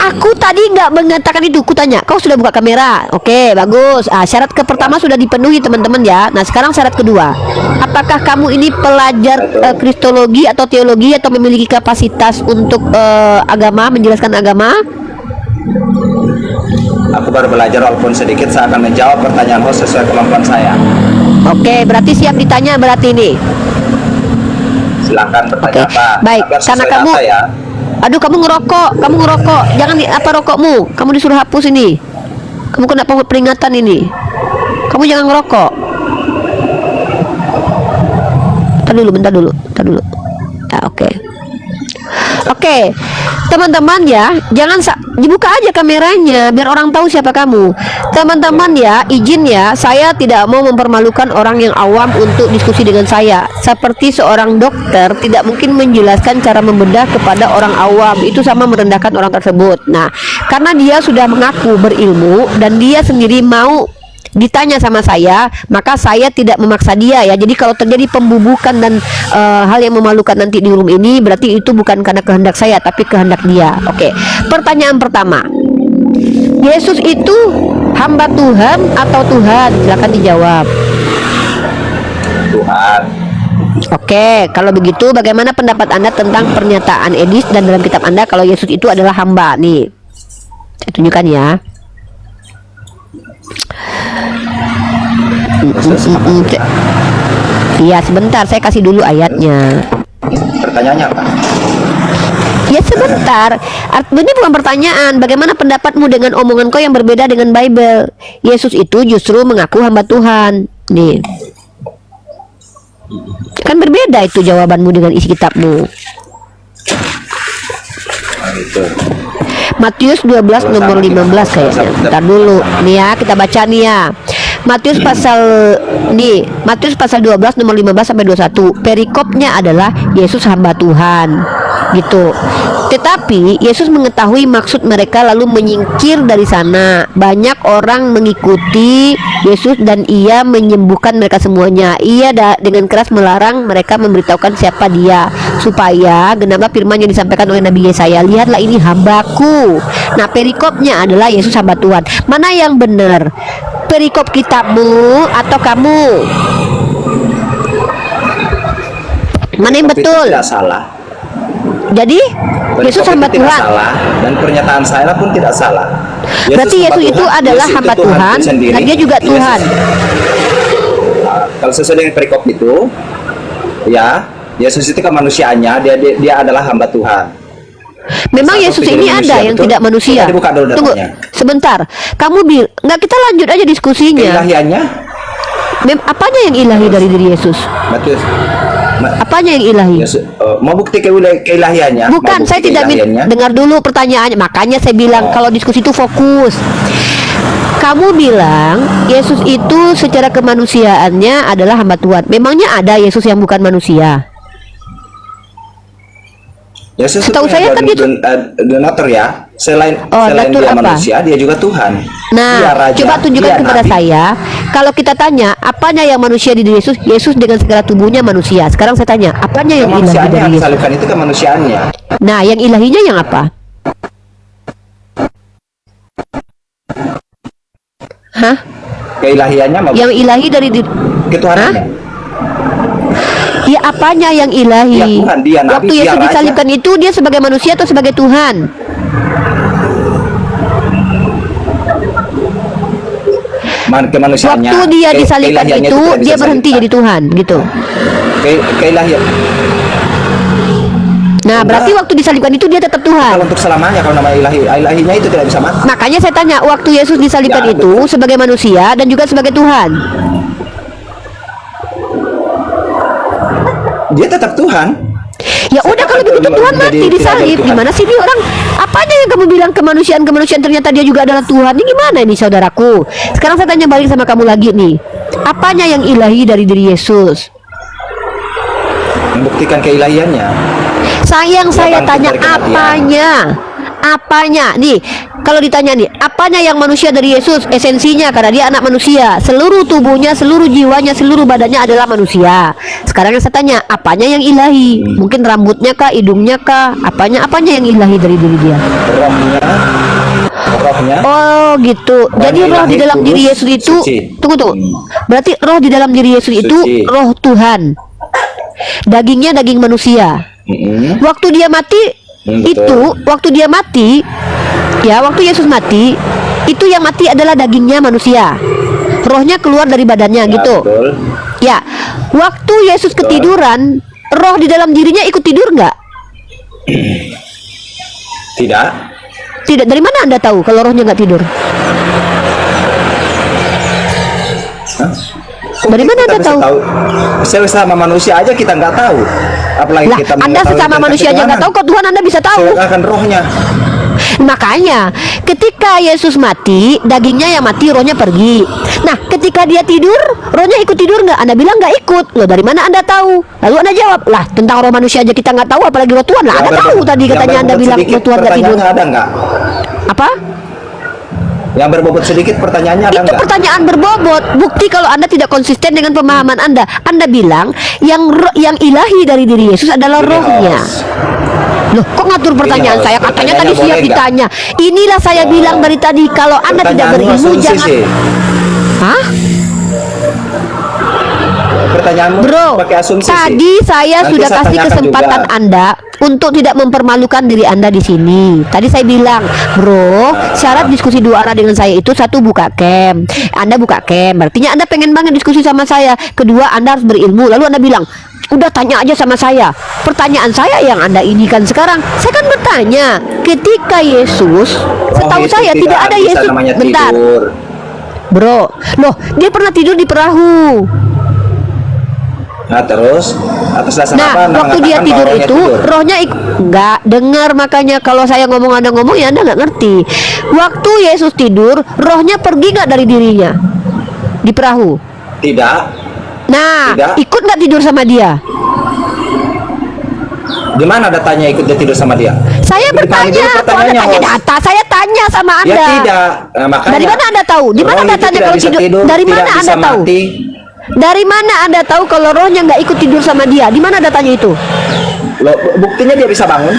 Aku tadi nggak mengatakan itu. Ku tanya, kau sudah buka kamera? Oke, bagus. Syarat pertama sudah dipenuhi teman-teman ya. Nah, sekarang syarat kedua. Apakah kamu ini pelajar kristologi atau teologi atau memiliki kapasitas untuk agama, menjelaskan agama? Aku baru belajar walaupun sedikit. Saya akan menjawab pertanyaan host sesuai kemampuan saya. Oke, berarti siap ditanya berarti ini. Silahkan bertanya Oke, apa? baik. Tapi harus Karena sesuai kamu, data ya. aduh kamu ngerokok, Jangan apa rokokmu? Kamu disuruh hapus ini. Kamu kena peringatan ini. Kamu jangan ngerokok. Bentar dulu. Ya, oke. Teman-teman ya, jangan dibuka aja kameranya biar orang tahu siapa kamu. Teman-teman ya, izin ya, saya tidak mau mempermalukan orang yang awam untuk diskusi dengan saya. Seperti seorang dokter tidak mungkin menjelaskan cara membedah kepada orang awam, itu sama merendahkan orang tersebut. Nah, karena dia sudah mengaku berilmu dan dia sendiri mau ditanya sama saya, maka saya tidak memaksa dia ya. Jadi kalau terjadi pembubukan dan hal yang memalukan nanti di room ini, berarti itu bukan karena kehendak saya tapi kehendak dia. Oke. Pertanyaan pertama, Yesus itu hamba Tuhan atau Tuhan? Silakan dijawab. Tuhan. Oke, kalau begitu bagaimana pendapat Anda tentang pernyataan Edis dan dalam kitab Anda kalau Yesus itu adalah hamba? Nih, saya tunjukkan ya. Iya, sebentar, saya kasih dulu ayatnya. Pertanyaannya apa? Ya sebentar, ini bukan pertanyaan. Bagaimana pendapatmu dengan omongan kau yang berbeda dengan Bible? Yesus itu justru mengaku hamba Tuhan. Nih, kan berbeda itu jawabanmu dengan isi kitabmu. Itu. Matius 12 nomor 15 kayaknya. Bentar dulu. Nih ya, kita baca nih ya. Matius pasal 12 nomor 15 sampai 21. Perikopnya adalah Yesus hamba Tuhan. Gitu. Tetapi Yesus mengetahui maksud mereka lalu menyingkir dari sana. Banyak orang mengikuti Yesus dan ia menyembuhkan mereka semuanya. Ia dengan keras melarang mereka memberitahukan siapa dia, supaya genaplah firman yang disampaikan oleh Nabi Yesaya. Lihatlah, ini hambaku. Nah, perikopnya adalah Yesus hamba Tuhan. Mana yang benar? Perikop kitabmu atau kamu? Mana yang Tapi itu betul? tidak salah. Jadi Yesus hamba Perikop itu tidak Tuhan. salah, dan pernyataan saya pun tidak salah. Berarti Yesus itu adalah hamba Tuhan dan dia juga Tuhan. Kalau sesuai dengan perikop itu, ya, Yesus itu kemanusiaannya, dia adalah hamba Tuhan. Memang Satu Yesus jadi ini manusia, ada yang betul? tidak manusia. Coba dibuka dulu Tunggu, datanya. sebentar. Kamu nggak, kita lanjut aja diskusinya. Keilahiannya, Apanya yang ilahi dari diri Yesus? Matius, Apanya yang ilahi? Yesus, mau bukti keilahiannya? Bukan, Mau bukti saya tidak keilahiannya? dengar dulu pertanyaannya. Makanya saya bilang kalau diskusi itu fokus. Kamu bilang Yesus itu secara kemanusiaannya adalah hamba Tuhan. Memangnya ada Yesus yang bukan manusia? Yesus Setahu itu saya kan dia donatur ya. Selain donatur dia apa? manusia, dia juga Tuhan. Dia Nah, raja, coba tunjukkan dia kepada nabi. saya. Kalau kita tanya, apanya yang manusia di diri Yesus? Yesus dengan segala tubuhnya manusia. Sekarang saya tanya, apanya yang ilahi Kemanusiaannya dari yang Yesus? disalibkan itu kemanusiaannya. Nah, yang ilahinya yang apa? Hah? Keilahiannya mau Yang ilahi dari diri? ketuhanannya. Ya, apanya yang ilahi? Dia Tuhan, dia nabi, Waktu dia Yesus raja. disalibkan itu dia sebagai manusia atau sebagai Tuhan? Kemanusiaannya. Waktu dia disalibkan keilahiannya itu tidak bisa dia berhenti disalibkan. jadi Tuhan, gitu. Keilahian. Nah, berarti waktu disalibkan itu dia tetap Tuhan. Kalau untuk selamanya, kalau nama ilahinya itu tidak bisa mati. Makanya saya tanya, waktu Yesus disalibkan Ya, itu sebagai manusia dan juga sebagai Tuhan. Dia tetap Tuhan. Ya udah, kalau begitu Tuhan mati disalib. Gimana sih ini orang? Apanya yang kamu bilang kemanusiaan ternyata dia juga adalah Tuhan? Ini gimana ini saudaraku? Sekarang saya tanya balik sama kamu lagi nih. Apanya yang ilahi dari diri Yesus? Membuktikan keilahiannya. Sayang, saya bangkit tanya dari kematian. apanya? Apanya? Nih, kalau ditanya nih, apanya yang manusia dari Yesus? Esensinya, karena dia anak manusia. Seluruh tubuhnya, seluruh jiwanya, seluruh badannya adalah manusia. Sekarang yang saya tanya, apanya yang ilahi? Mungkin rambutnya kah, hidungnya kah? Apanya yang ilahi dari diri dia? Rohnya. Oh gitu. Jadi Rohnya roh di ilahi, dalam diri kudus, Yesus itu, suci. tunggu. Berarti roh di dalam diri Yesus itu Suci. roh Tuhan. Dagingnya daging manusia. Mm-mm. Waktu dia mati betul. waktu dia mati, ya waktu Yesus mati, itu yang mati adalah dagingnya manusia. Rohnya keluar dari badannya Ya, gitu. betul. Ya, waktu Yesus ketiduran, roh di dalam dirinya ikut tidur nggak? Tidak. Tidak. Dari mana Anda tahu kalau rohnya nggak tidur? Hah? Dari mana Kita Anda bisa tahu? Sesama manusia aja kita nggak tahu. Apalagi Lah, kita Anda mengetahui sesama tentang manusia aja nggak tahu, kok Tuhan Anda bisa tahu? Akan rohnya. Makanya ketika Yesus mati, dagingnya yang mati, rohnya pergi. Nah, ketika dia tidur, rohnya ikut tidur nggak? Anda bilang nggak ikut. Loh, dari mana Anda tahu? Lalu Anda jawab, lah tentang roh manusia aja kita nggak tahu, apalagi roh Tuhan. Lah, Anda tahu tadi katanya Anda bilang roh Tuhan nggak tidur. Ada nggak? Apa? Yang berbobot sedikit pertanyaannya ada Itu nggak? pertanyaan berbobot. Bukti kalau Anda tidak konsisten dengan pemahaman Anda. Anda bilang yang ilahi dari diri Yesus adalah Ini rohnya. host. Loh, kok ngatur pertanyaan Ini saya? host. Katanya tadi Pertanyaannya siap boleh nggak? ditanya. Inilah saya bilang dari tadi, kalau Anda tidak Pertanyaanmu berilmu asumsi jangan. sih. Hah? Pertanyaanmu Bro, pakai asumsi sih. tadi saya Nanti sudah saya kasih tanyakan kesempatan juga. Anda untuk tidak mempermalukan diri Anda di sini. Tadi saya bilang, bro, syarat diskusi dua arah dengan saya itu satu, buka cam. Anda buka cam, artinya Anda pengen banget diskusi sama saya. Kedua, Anda harus berilmu. Lalu Anda bilang, udah tanya aja sama saya. Pertanyaan saya yang Anda ini kan sekarang, saya kan bertanya, ketika Yesus, setahu itu saya tidak ada bisa Yesus. namanya Bentar, tidur. bro. Loh, dia pernah tidur di perahu. Nah terus atas dasar Nah, apa Anda waktu dia mengatakan tidur bahwa rohnya itu, rohnya nggak dengar. Makanya kalau saya ngomong Anda ngomong, ya Anda nggak ngerti. Waktu Yesus tidur, rohnya pergi nggak dari dirinya di perahu? Tidak. Nah, Tidak. ikut nggak tidur sama dia? Di mana datanya ikut dia tidur sama dia? Saya Dipahami bertanya, dulu kok Anda pertanyaannya, tanya host. data? Saya tanya sama Ya Anda. tidak. Nah, makanya Dari mana Anda tahu? Di mana roh itu datanya tidak kalau bisa tidur? Dari tidak mana bisa Anda tahu? mati. Dari mana Anda tahu kalau rohnya nggak ikut tidur sama dia? Di mana datanya itu? Loh, buktinya dia bisa bangun.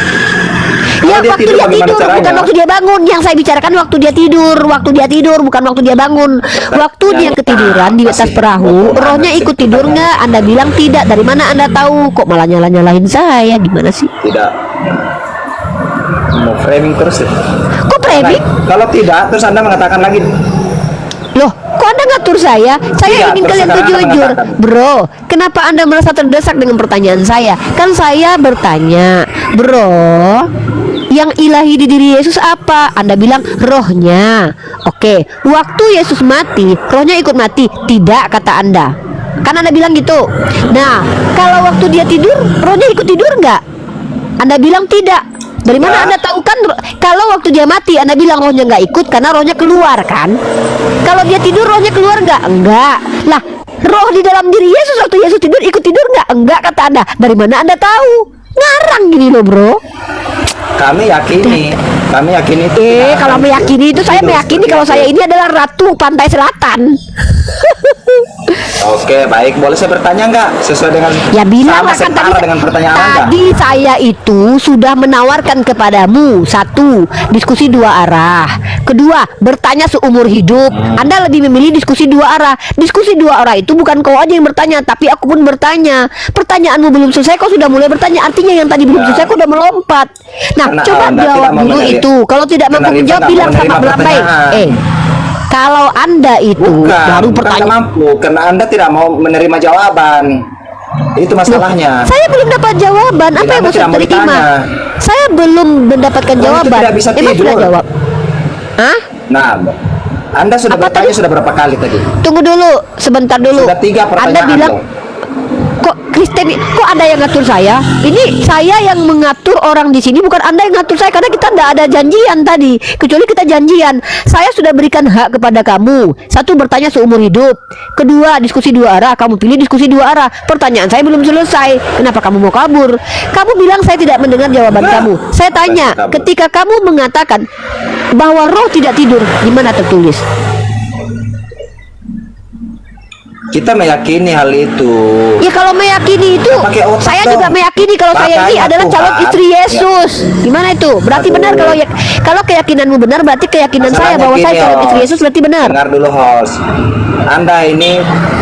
Ya, Kalau waktu dia bagaimana tidur, caranya? bukan waktu dia bangun. Yang saya bicarakan waktu dia tidur. Waktu dia tidur, bukan waktu dia bangun. Waktu dia ketiduran di atas Masih perahu, bagaimana rohnya sih ikut tidur pertanyaannya? nggak? Anda bilang tidak. Dari mana Anda tahu? Kok malah nyalahin saya? Gimana sih? Tidak. Mau framing terus ya? Kok framing? Nah, kalau tidak, terus Anda mengatakan lagi. Loh, kok Anda ngatur saya? Saya Tidak, ingin terus kalian tuh sekarang Anda jujur. mengatakan. Bro, kenapa Anda merasa terdesak dengan pertanyaan saya? Kan saya bertanya, bro, yang ilahi di diri Yesus apa? Anda bilang rohnya. Oke, waktu Yesus mati, rohnya ikut mati? Tidak, kata Anda. Kan Anda bilang gitu. Nah, kalau waktu dia tidur, rohnya ikut tidur nggak? Anda bilang tidak. Dari mana Anda tahu? Kan kalau waktu dia mati Anda bilang rohnya nggak ikut karena rohnya keluar kan? Kalau dia tidur rohnya keluar nggak? Enggak. Lah, roh di dalam diri Yesus waktu Yesus tidur ikut tidur nggak? Enggak, kata Anda. Dari mana Anda tahu? Ngarang gini loh, bro. Kami yakini itu. Kalau meyakini itu, saya meyakini kalau saya ini adalah ratu pantai selatan. Oke, baik. Boleh saya bertanya nggak sesuai dengan Ya bilang sama lah, kan setara dengan pertanyaan Anda? tadi saya itu sudah menawarkan kepadamu, satu, diskusi dua arah. Kedua, bertanya seumur hidup. Anda lebih memilih diskusi dua arah. Diskusi dua arah itu bukan kau aja yang bertanya, tapi aku pun bertanya. Pertanyaanmu belum selesai, kau sudah mulai bertanya. Artinya yang tadi belum selesai, kau udah melompat. Nah, Karena coba Anda jawab tidak mau dulu menerima- itu. Kalau tidak mampu menerima- menjawab, tidak bilang mau sama menerima Belambai. pertanyaan. Kalau Anda itu baru bukan pertanyaan. mampu karena Anda tidak mau menerima jawaban. Itu masalahnya. Saya belum dapat jawaban. Apa Tidak, yang Anda mau saya tidak mau terima? ditanya. Saya belum mendapatkan Kamu itu jawaban. tidak bisa Emang sudah tidur. jawab? Hah? Nah, Anda sudah Apa bertanya tadi? sudah berapa kali tadi? Tunggu dulu, sebentar dulu. Sudah 3 pertanyaan. Anda bilang, loh. kok Kristen, kok Anda yang ngatur saya? Ini saya yang mengatur orang di sini, bukan Anda yang ngatur saya, karena kita tidak ada janjian tadi. Kecuali kita janjian. Saya sudah berikan hak kepada kamu. Satu, bertanya seumur hidup. Kedua, diskusi dua arah. Kamu pilih diskusi dua arah. Pertanyaan saya belum selesai. Kenapa kamu mau kabur? Kamu bilang saya tidak mendengar jawaban kamu. Saya tanya, Kabur. ketika kamu mengatakan bahwa roh tidak tidur, di mana tertulis? Kita meyakini hal itu. Ya kalau meyakini itu, Pakai otak saya dong. juga meyakini kalau saya ini Makanya adalah calon Tuhan, istri Yesus. Gimana itu? Berarti Aduh. benar kalau keyakinanmu benar, berarti keyakinan saya Masalahnya bahwa saya gini, calon istri host. Yesus berarti benar. Dengar dulu, host. Anda ini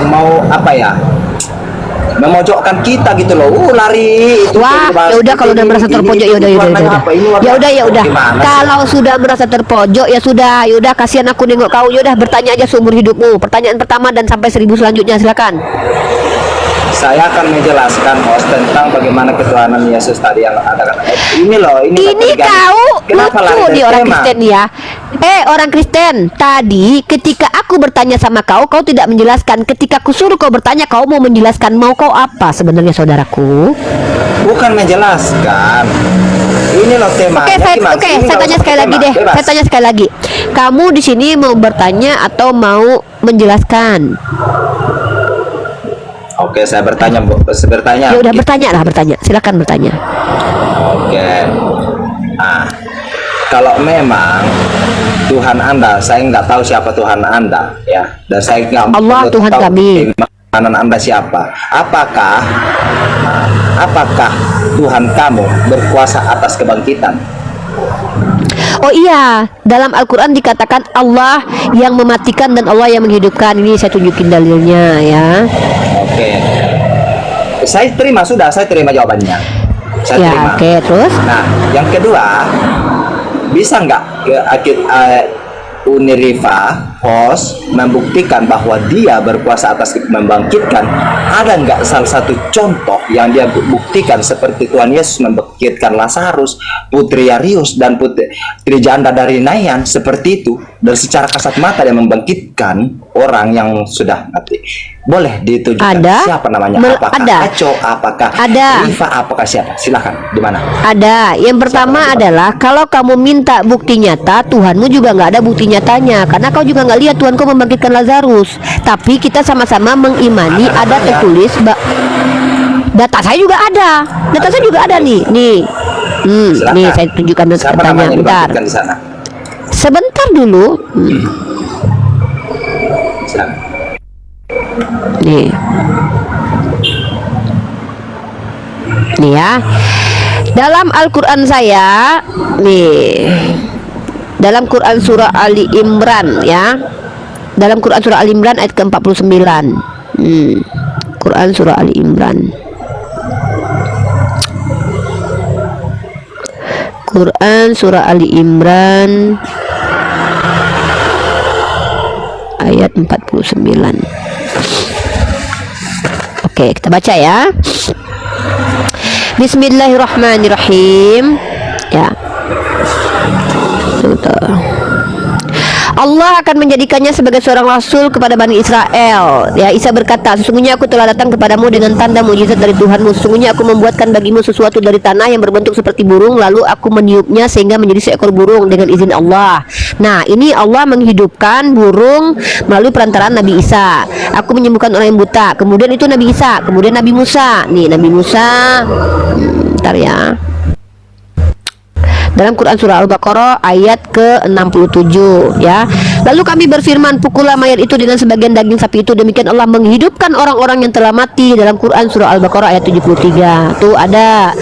mau apa ya? Memojokkan kita gitu loh. Lari itu. Wah, dibahas. ya udah kalau udah Ini- merasa ini- terpojok, ini ya udah. warnanya apa? Ini warna- Ya udah. Gimana sih? Kalau sudah merasa terpojok, ya sudah, kasihan aku nengok kau. Ya udah, bertanya aja seumur hidupmu. Pertanyaan pertama dan sampai 1000 selanjutnya, silakan. saya akan menjelaskan host tentang bagaimana ketuhanan Yesus tadi yang ada kata. Ini loh, ini Ini kau Kenapa lucu lari dari nih orang tema? Kristen ya. Orang Kristen, tadi ketika aku bertanya sama kau, kau tidak menjelaskan. Ketika aku suruh kau bertanya, kau mau menjelaskan. Mau kau apa sebenarnya, saudaraku? Bukan menjelaskan. Ini loh tema. Oke, saya tanya sekali lagi deh. Saya tanya sekali lagi. Kamu di sini mau bertanya atau mau menjelaskan? Oke, saya bertanya, Bu. Saya bertanya. Ya udah, bertanya lah, bertanya. Silakan bertanya. Oke. Nah, kalau memang Tuhan Anda, saya nggak tahu siapa Tuhan Anda, ya. Dan saya nggak Allah perlu Tuhan tahu kami. keimanan Anda siapa. Apakah Tuhan kamu berkuasa atas kebangkitan? Oh iya, dalam Al-Quran dikatakan Allah yang mematikan dan Allah yang menghidupkan. Ini saya tunjukin dalilnya ya. Oke. Saya terima, sudah saya terima jawabannya. Saya Ya, terima. oke, terus? Nah, yang kedua, bisa nggak Uniriva host membuktikan bahwa dia berkuasa atas membangkitkan? Ada nggak salah satu contoh yang dia buktikan seperti Tuhan Yesus membangkitkan Lazarus, putri Yarius, dan putri janda dari Nayan seperti itu, dan secara kasat mata dia membangkitkan orang yang sudah mati? Boleh ditunjukkan Ada. siapa namanya? Apakah Ada. Aco, apakah Ada. Riva, apakah siapa? Silakan, di mana? Ada. Yang pertama adalah kalau kamu minta bukti nyata, Tuhanmu juga nggak ada bukti nyatanya, karena kau juga nggak lihat Tuhanku membangkitkan Lazarus. Tapi kita sama-sama mengimani ada tertulis. Data saya juga ada. Data saya juga ada nih. Nih. Silakan. Nih saya tunjukkan Siapa datanya. namanya Bentar. dibangkitkan di sana? Sebentar dulu. Silakan. Nih. Nih ya. Dalam Al-Qur'an saya, nih. Dalam Quran surah Ali Imran ya. Dalam Quran surah Ali Imran ayat ke-49. Quran surah Ali Imran. Quran surah Ali Imran ayat 49. Oke, kita baca ya. Bismillahirrahmanirrahim. Ya. Allah akan menjadikannya sebagai seorang rasul kepada Bani Israel. Ya, Isa berkata, sesungguhnya aku telah datang kepadamu dengan tanda mujizat dari Tuhanmu. Sesungguhnya aku membuatkan bagimu sesuatu dari tanah yang berbentuk seperti burung, lalu aku meniupnya sehingga menjadi seekor burung dengan izin Allah. Nah, ini Allah menghidupkan burung melalui perantaraan Nabi Isa. Aku menyembuhkan orang yang buta. Kemudian itu Nabi Isa, kemudian Nabi Musa. Nih, Nabi Musa. Bentar ya. Dalam Quran surah Al-Baqarah ayat ke-67 ya. Lalu kami berfirman, pukullah mayat itu dengan sebagian daging sapi itu, demikian Allah menghidupkan orang-orang yang telah mati. Dalam Quran surah Al-Baqarah ayat 73. Tuh ada.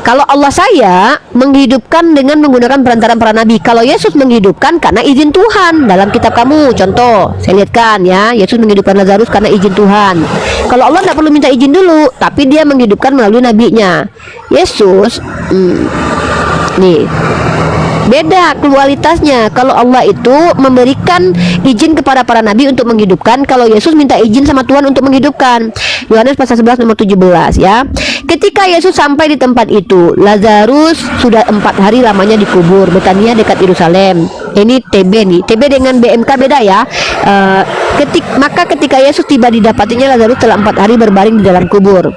Kalau Allah saya menghidupkan dengan menggunakan perantaraan para nabi. Kalau Yesus menghidupkan karena izin Tuhan. Dalam kitab kamu, contoh, saya lihatkan ya, Yesus menghidupkan Lazarus karena izin Tuhan. Kalau Allah tidak perlu minta izin dulu, tapi dia menghidupkan melalui nabinya. Yesus nih, beda kualitasnya. Kalau Allah itu memberikan izin kepada para nabi untuk menghidupkan, kalau Yesus minta izin sama Tuhan untuk menghidupkan. Yohanes pasal 11 nomor 17 ya. Ketika Yesus sampai di tempat itu, Lazarus sudah 4 hari lamanya dikubur. Betania dekat Yerusalem. Ini TB nih. TB dengan BMK beda ya. Maka ketika Yesus tiba, didapatinya Lazarus telah 4 hari berbaring di dalam kubur.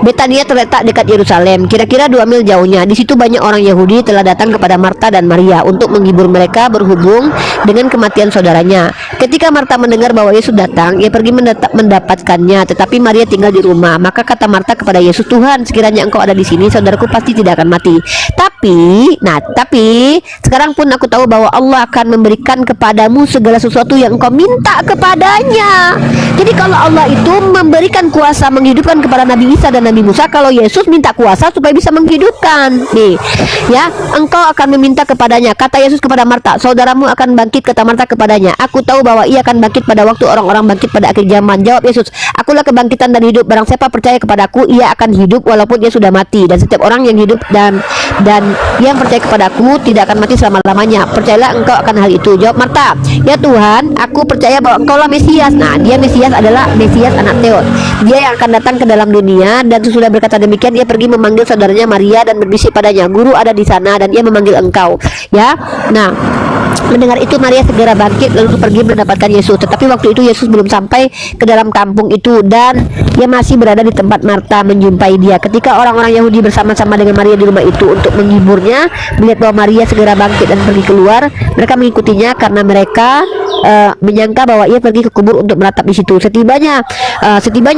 Betania terletak dekat Yerusalem, kira-kira 2 mil jauhnya. Di situ banyak orang Yahudi telah datang kepada Marta dan Maria untuk menghibur mereka berhubung dengan kematian saudaranya. Ketika Marta mendengar bahwa Yesus datang, ia pergi mendapatkannya, tetapi Maria tinggal di rumah. Maka kata Marta kepada Yesus, Tuhan, sekiranya engkau ada di sini, saudaraku pasti tidak akan mati. Tapi sekarang pun aku tahu bahwa Allah akan memberikan kepadamu segala sesuatu yang engkau minta kepadanya. Jadi kalau Allah itu memberikan kuasa menghidupkan kepada Nabi Isa dan Nabi Musa, kalau Yesus minta kuasa supaya bisa menghidupkan. Nih, ya, engkau akan meminta kepadanya. Kata Yesus kepada Marta, saudaramu akan bangkit. Kata Marta kepadanya, aku tahu bahwa ia akan bangkit pada waktu orang-orang bangkit pada akhir zaman. Jawab Yesus, akulah kebangkitan dan hidup. Barang siapa percaya kepadaku, ia akan hidup walaupun ia sudah mati. Dan setiap orang yang hidup dan yang percaya kepadaku tidak akan mati selama-lamanya. percayalah engkau akan hal itu. Jawab Marta, ya Tuhan, aku percaya bahwa engkaulah Mesias. Nah, dia Mesias adalah Mesias anak Theos. Dia yang akan datang ke dalam dunia. Dan sesudah berkata demikian, ia pergi memanggil saudaranya Maria dan berbisik padanya, guru ada di sana dan ia memanggil engkau. Ya, nah, mendengar itu Maria segera bangkit lalu pergi mendapatkan Yesus. Tetapi waktu itu Yesus belum sampai ke dalam kampung itu dan dia masih berada di tempat Marta menjumpai dia. Ketika orang-orang Yahudi bersama-sama dengan Maria di rumah itu untuk menghiburnya, melihat bahwa Maria segera bangkit dan pergi keluar, mereka mengikutinya karena mereka menyangka bahwa ia pergi ke kubur untuk meratap di situ. Setibanya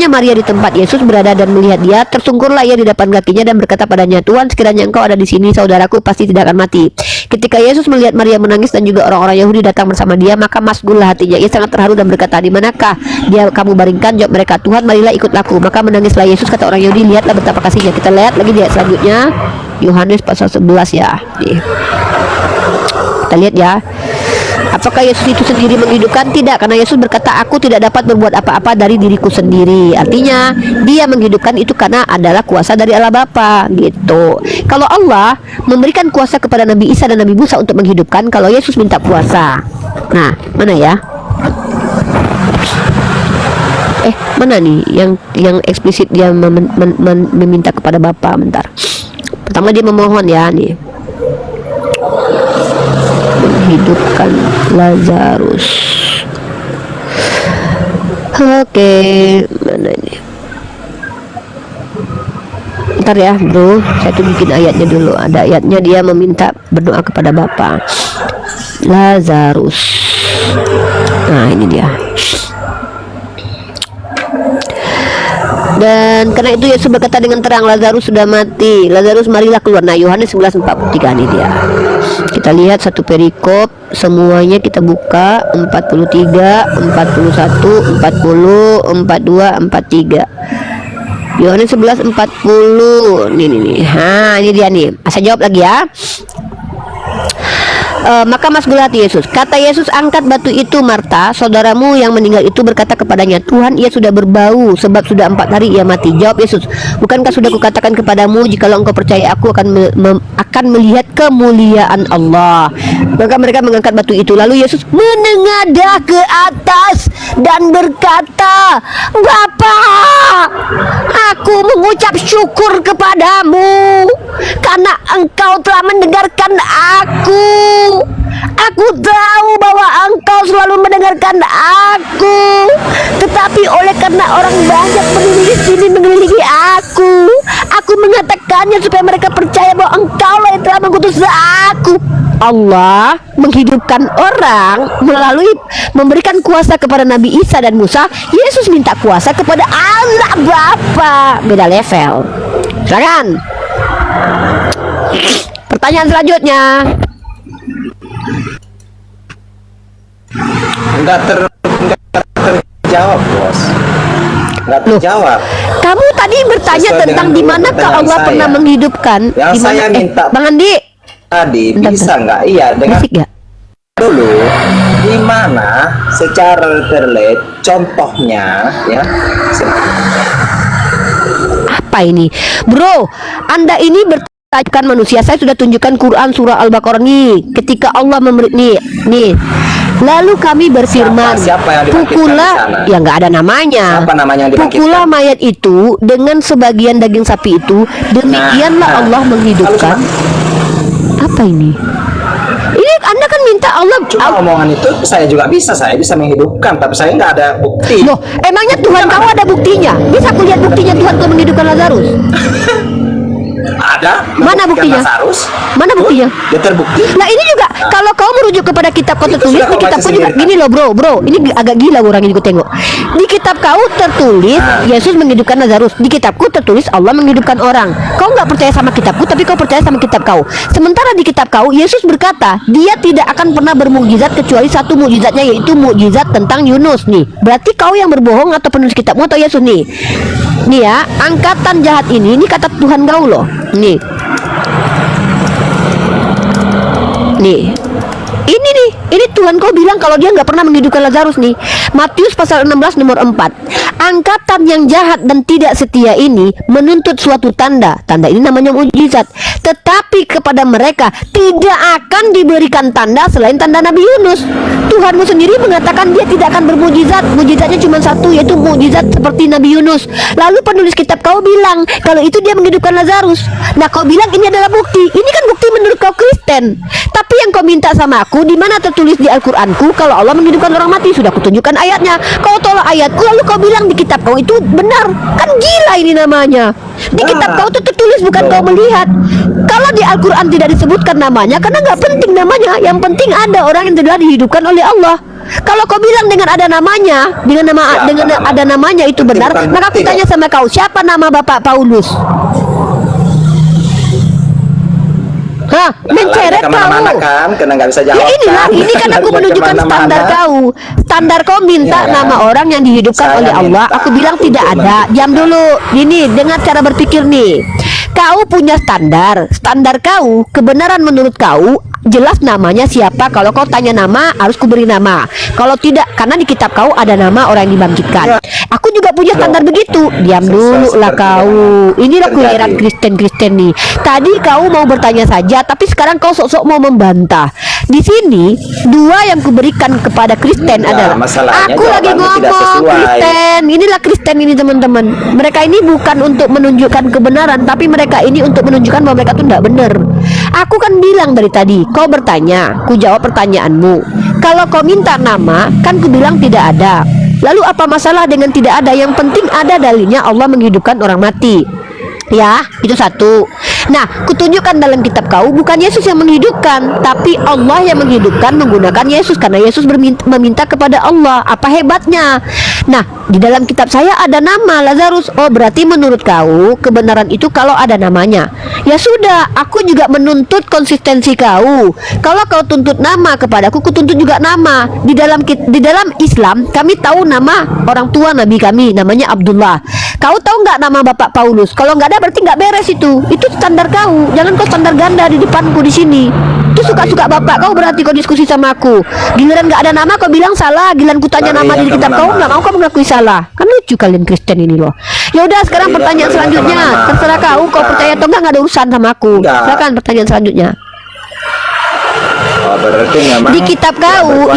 Maria di tempat Yesus berada dan melihat dia, tersungkurlah ia di depan kakinya dan berkata padanya, Tuhan, sekiranya engkau ada di sini, saudaraku pasti tidak akan mati. Ketika Yesus melihat Maria menangis dan juga orang-orang Yahudi datang bersama dia, maka masgullah hatinya. Ia sangat terharu dan berkata, di manakah dia kamu baringkan? Jawab mereka, Tuhan, marilah ikut aku. Maka menangislah Yesus. Kata orang Yahudi, lihatlah betapa kasihnya. Kita lihat lagi di ayat selanjutnya, Yohanes pasal 11 ya. Nih. Kita lihat ya. Apakah Yesus itu sendiri menghidupkan? Tidak, karena Yesus berkata, aku tidak dapat berbuat apa-apa dari diriku sendiri. Artinya dia menghidupkan itu karena adalah kuasa dari Allah Bapa gitu. Kalau Allah memberikan kuasa kepada Nabi Isa dan Nabi Musa untuk menghidupkan, kalau Yesus minta kuasa, nah mana ya? Mana nih yang eksplisit dia meminta kepada Bapa? Bentar. Pertama dia memohon ya nih, menghidupkan Lazarus. Oke, mana ini? Bentar ya bro, saya tunjukin ayatnya dulu. Ada ayatnya, dia meminta berdoa kepada Bapa. Lazarus. Nah ini dia. Dan karena itu Yesus berkata dengan terang, Lazarus sudah mati. Lazarus, marilah keluar. Nah, Yohanes 11:43 ini dia. Kita lihat satu perikop, semuanya kita buka, 43, 41, 40, 42, 43. Yohanes 11:40. Nih. Nah, ini dia nih. Saya jawab lagi ya. Maka masgullah hati Yesus. Kata Yesus, angkat batu itu Marta, saudaramu yang meninggal itu berkata kepadanya, Tuhan, ia sudah berbau sebab sudah 4 hari ia mati. Jawab Yesus, bukankah sudah kukatakan kepadamu, jikalau engkau percaya aku akan melihat kemuliaan Allah. Maka mereka mengangkat batu itu. Lalu Yesus menengadah ke atas dan berkata, Bapa, aku mengucap syukur kepadamu karena engkau telah mendengarkan aku. Aku tahu bahwa engkau selalu mendengarkan aku, tetapi oleh karena orang banyak mengelilingi aku mengatakannya supaya mereka percaya bahwa engkau lah yang telah mengutus aku. Allah menghidupkan orang melalui memberikan kuasa kepada Nabi Isa dan Musa. Yesus minta kuasa kepada Allah Bapa. Beda level. Silakan. Pertanyaan selanjutnya. Enggak terjawab, bos. Enggak terjawab. Kamu tadi bertanya Sesuai tentang dengan di manakah pertanyaan Allah saya. pernah menghidupkan. Yang Di mana- saya minta Bang Andi, tadi bentar, bisa nggak? Iya, dengan musik ya? dulu di mana secara terlihat contohnya ya. Apa ini? Bro, Anda ini bertajukan manusia. Saya sudah tunjukkan Quran surah Al-Baqarah nih. Ketika Allah memberi nih. Lalu kami berfirman, Siapa yang dibangkitkan pukullah, di sana? ya nggak ada namanya. Siapa namanya yang dibangkitkan? Pukullah mayat itu dengan sebagian daging sapi itu. Demikianlah Nah, Allah menghidupkan. Apa ini? Ini Anda kan minta Allah. Cuma omongan itu saya juga bisa, saya bisa menghidupkan, tapi saya nggak ada bukti. Loh, emangnya Tuhan kau ada buktinya? Bisa aku lihat buktinya Tuhan kau menghidupkan Lazarus? Ada? Mana buktinya? Lazarus? Mana buktinya? Dia terbukti. Nah ini juga kalau kau merujuk kepada kitab kau Itu tertulis, sudah di kau kitab baca kau juga sendiri, gini loh bro, ini agak gila orang ini gue tengok. Di kitab kau tertulis Yesus menghidupkan Lazarus, di kitabku tertulis Allah menghidupkan orang. Kau nggak percaya sama kitabku, tapi kau percaya sama kitab kau. Sementara di kitab kau Yesus berkata dia tidak akan pernah bermukjizat kecuali satu mukjizatnya, yaitu mukjizat tentang Yunus nih. Berarti kau yang berbohong atau penulis kitabmu atau Yesus nih? Nih ya, angkatan jahat ini kata Tuhan kau loh. Nih. Ini Tuhan kau bilang kalau dia nggak pernah menghidupkan Lazarus nih. Matius pasal 16 nomor 4. angkatan yang jahat dan tidak setia ini menuntut suatu tanda. Tanda ini namanya mukjizat. Tetapi kepada mereka tidak akan diberikan tanda selain tanda Nabi Yunus. Tuhanmu sendiri mengatakan dia tidak akan bermukjizat. Mukjizatnya cuma satu, yaitu mukjizat seperti Nabi Yunus. Lalu penulis kitab kau bilang kalau itu dia menghidupkan Lazarus. Nah, kau bilang ini adalah bukti. Ini kan bukti menurut kau Kristen. Tapi yang kau minta sama aku, di mana tertulis di Al-Qur'anku kalau Allah menghidupkan orang mati? Sudah kutunjukkan ayatnya. Kau tolak ayatku, lalu kau bilang di kitab kau itu benar. Kan gila ini namanya. Di kitab kau itu tertulis, bukan kau melihat. Kalau di Al-Quran tidak disebutkan namanya, karena nggak penting namanya. Yang penting ada orang yang telah dihidupkan oleh Allah. Kalau kau bilang dengan ada namanya, dengan ada namanya itu benar, maka aku tanya sama kau, siapa nama Bapak Paulus? Hah, menceret kau. Kan, karena nggak bisa jawab. Ya inilah, kan? ini kan aku menunjukkan standar kau. Standar kau minta Ya, nama orang yang dihidupkan saya oleh Allah. minta Aku bilang tidak untuk ada. Diam dulu. Ini dengar cara berpikir nih. Kau punya standar. Standar kau, kebenaran menurut kau jelas namanya siapa. Kalau kau tanya nama, harus kuberi nama. Kalau tidak, karena di kitab kau ada nama orang yang dibangkitkan. Aku juga punya standar begitu. Diam dulu lah kau. Inilah kelahiran Kristen nih. Tadi kau mau bertanya saja, tapi sekarang kau sok-sok mau membantah. Di sini dua yang kuberikan kepada Kristen adalah masalahnya aku lagi jawabannya tidak ngomong sesuai. Kristen. Inilah Kristen ini teman-teman. Mereka ini bukan untuk menunjukkan kebenaran, tapi mereka ini untuk menunjukkan bahwa mereka tuh tidak benar. Aku kan bilang dari tadi, kau bertanya, ku jawab pertanyaanmu. Kalau kau minta nama, kan ku bilang tidak ada. Lalu apa masalah dengan tidak ada? Yang penting ada dalilnya Allah menghidupkan orang mati. Ya, itu satu. Nah, kutunjukkan dalam kitab kau bukan Yesus yang menghidupkan, tapi Allah yang menghidupkan menggunakan Yesus, karena Yesus meminta kepada Allah. Apa hebatnya? Nah, di dalam kitab saya ada nama Lazarus. Oh, berarti menurut kau kebenaran itu kalau ada namanya. Ya sudah, aku juga menuntut konsistensi kau. Kalau kau tuntut nama kepadaku, kutuntut juga nama. Di dalam Islam kami tahu nama orang tua Nabi kami, namanya Abdullah. Kau tahu nggak nama Bapak Paulus? Kalau nggak ada berarti nggak beres itu. Itu standar kau. Jangan kau standar ganda di depanku di sini. Itu suka-suka bapak kau berarti kau diskusi sama aku. Giliran nggak ada nama kau bilang salah. Giliran ku tanya nama di kitab kau nggak mau kau mengakui salah. Kan lucu kalian Kristen ini loh. Ya udah sekarang pertanyaan selanjutnya. Terserah kau. Kau percaya atau nggak ada urusan sama aku. Silakan pertanyaan selanjutnya. Oh, berarti memang Di kitab kau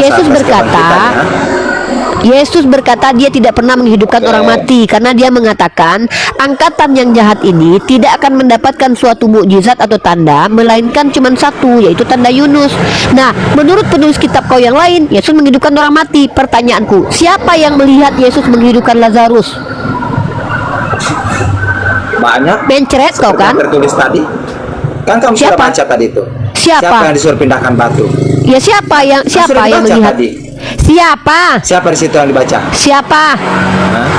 Yesus berkata dia tidak pernah menghidupkan orang mati, karena dia mengatakan angkatan yang jahat ini tidak akan mendapatkan suatu mukjizat atau tanda, melainkan cuma satu, yaitu tanda Yunus. Nah, menurut penulis kitab kau yang lain, Yesus menghidupkan orang mati. Pertanyaanku, siapa yang melihat Yesus menghidupkan Lazarus? banyak. Mencret kau kan? Yang tertulis tadi. Kan kamu sudah Siapa? baca tadi itu. Siapa? Yang disuruh pindahkan batu? Ya siapa yang Sudah dibaca melihat? tadi. Siapa? Siapa di situ yang dibaca? Siapa? Hah?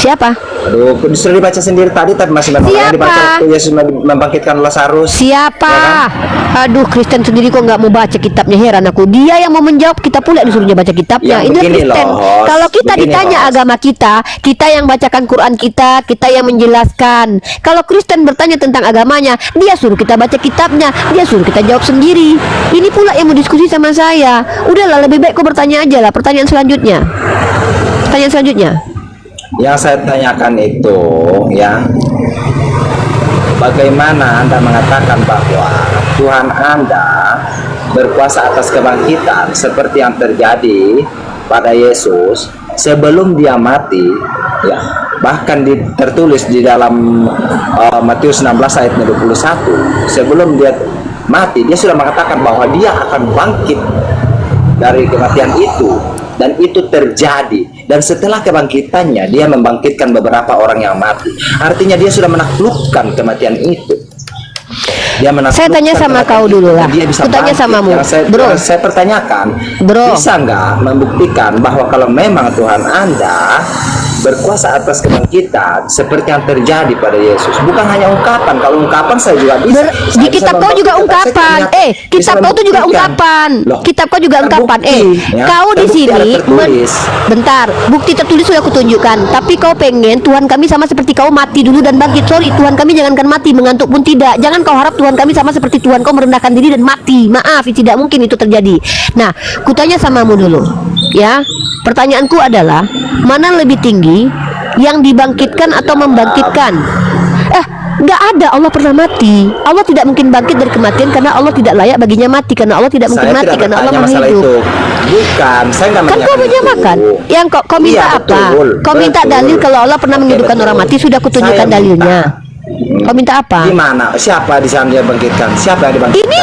Siapa? Aduh, disuruh dibaca sendiri tadi, tapi masih memang yang dibaca Siapa? waktu Yesus membangkitkan Lazarus. Siapa? Ya Aduh, Kristen sendiri kok nggak mau baca kitabnya, heran aku. Dia yang mau menjawab, kita pula disuruh dia baca kitabnya. Yang Ini begini Kristen. loh, host. Kalau kita Begini, ditanya host. agama kita yang bacakan Quran kita yang menjelaskan. Kalau Kristen bertanya tentang agamanya, dia suruh kita baca kitabnya, dia suruh kita jawab sendiri. Ini pula yang mau diskusi sama saya. Udahlah, lebih baik kau bertanya aja lah. Pertanyaan selanjutnya. Pertanyaan selanjutnya. Yang saya tanyakan itu, ya, bagaimana Anda mengatakan bahwa Tuhan Anda berkuasa atas kebangkitan seperti yang terjadi pada Yesus sebelum dia mati, ya, bahkan tertulis di dalam Matius 16 ayat 21, sebelum dia mati dia sudah mengatakan bahwa dia akan bangkit dari kematian itu, dan itu terjadi. Dan setelah kebangkitannya dia membangkitkan beberapa orang yang mati. Artinya dia sudah menaklukkan kematian itu. Dia menaklukkan. Saya tanya sama kau dulu lah. Dia bisa Aku tanya bangkit. samamu, Yang bro. saya pertanyakan, Bro. bisa nggak membuktikan bahwa kalau memang Tuhan Anda berkuasa atas kebangkitan seperti yang terjadi pada Yesus? Bukan hanya ungkapan. Kalau ungkapan saya juga bisa. Di kitab kau juga ungkapan. Kitab kau tuh juga ungkapan. Kitab kau juga ungkapan. Kau di sini bentar, bukti tertulis sudah kutunjukkan. Tapi kau pengen Tuhan kami sama seperti kau mati dulu dan bangkit. Sorry, Tuhan kami jangankan mati, mengantuk pun tidak. Jangan kau harap Tuhan kami sama seperti Tuhan kau merendahkan diri dan mati. Maaf, tidak mungkin itu terjadi. Nah, kutanya samamu dulu. Ya, pertanyaanku adalah mana lebih tinggi, yang dibangkitkan atau membangkitkan? Nggak ada, Allah pernah mati. Allah tidak mungkin bangkit dari kematian karena Allah tidak layak baginya mati, karena Allah tidak mungkin Saya mati tidak karena Allah bertanya maha masalah hidup. itu. Bukan, saya nggak Kan kau menanyakan itu. menyamakan. Yang kau minta Iya, apa? betul, Kau minta betul. dalil kalau Allah pernah Oke, menghidupkan betul. orang mati, sudah kutunjukkan Saya minta. dalilnya. Kau minta apa? Gimana? Siapa di sana dia bangkitkan? Siapa yang dibangkitkan? Ini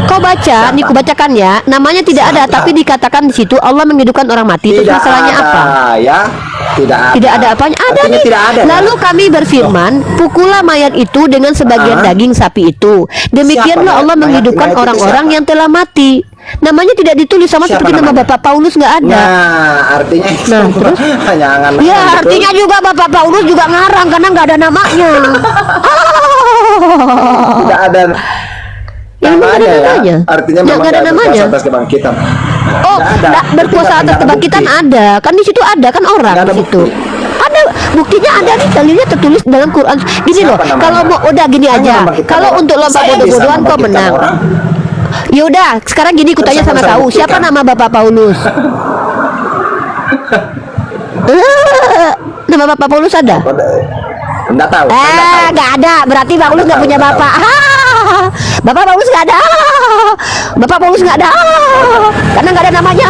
kau baca, nih ku bacakan ya. Namanya tidak ada, Siapa? tapi dikatakan di situ Allah menghidupkan orang mati. Itu Tidak masalahnya ada, apa? ya? Tidak ada. Tidak ada apanya? Ada Artinya nih. tidak ada. Lalu kami berfirman, pukullah mayat itu dengan sebagian Ah. daging sapi itu. Demikianlah Siapa Allah mayat? menghidupkan Mayat itu orang-orang siapa? yang telah mati. Namanya tidak ditulis sama Siapa seperti nama namanya? Bapak Paulus, nggak ada. Nah, artinya itu Nah, terus? hanya angan-angan Ya, gitu. artinya juga Bapak Paulus juga ngarang karena nggak ada namanya. Tidak ada Yang nggak ada namanya ya. namanya. Artinya Yang memang nggak ada tidak berkuasa namanya. atas kebangkitan. Oh, Nggak ada. nggak berkuasa Berarti atas nggak ada kebangkitan bukti. ada. Kan di situ ada kan orang Nggak ada di situ. bukti. Ada buktinya, ada nih dalilnya tertulis dalam Quran. Gini Siapa loh, namanya? kalau mau udah gini Saya aja. membangkitkan Kalau orang. untuk lomba Saya bisa bodoh-bodohan kau membangkitkan menang. orang. Yaudah, sekarang gini ku tanya Terus sama apa saya kau, buktikan? siapa nama Bapak Paulus? Nama Bapak Paulus ada? Enggak tahu. saya nggak tahu. Nggak ada. Berarti Paulus nggak Nggak punya tahu, nggak bapak. Bapak Paulus nggak ada. Bapak Paulus nggak ada. Karena nggak ada namanya.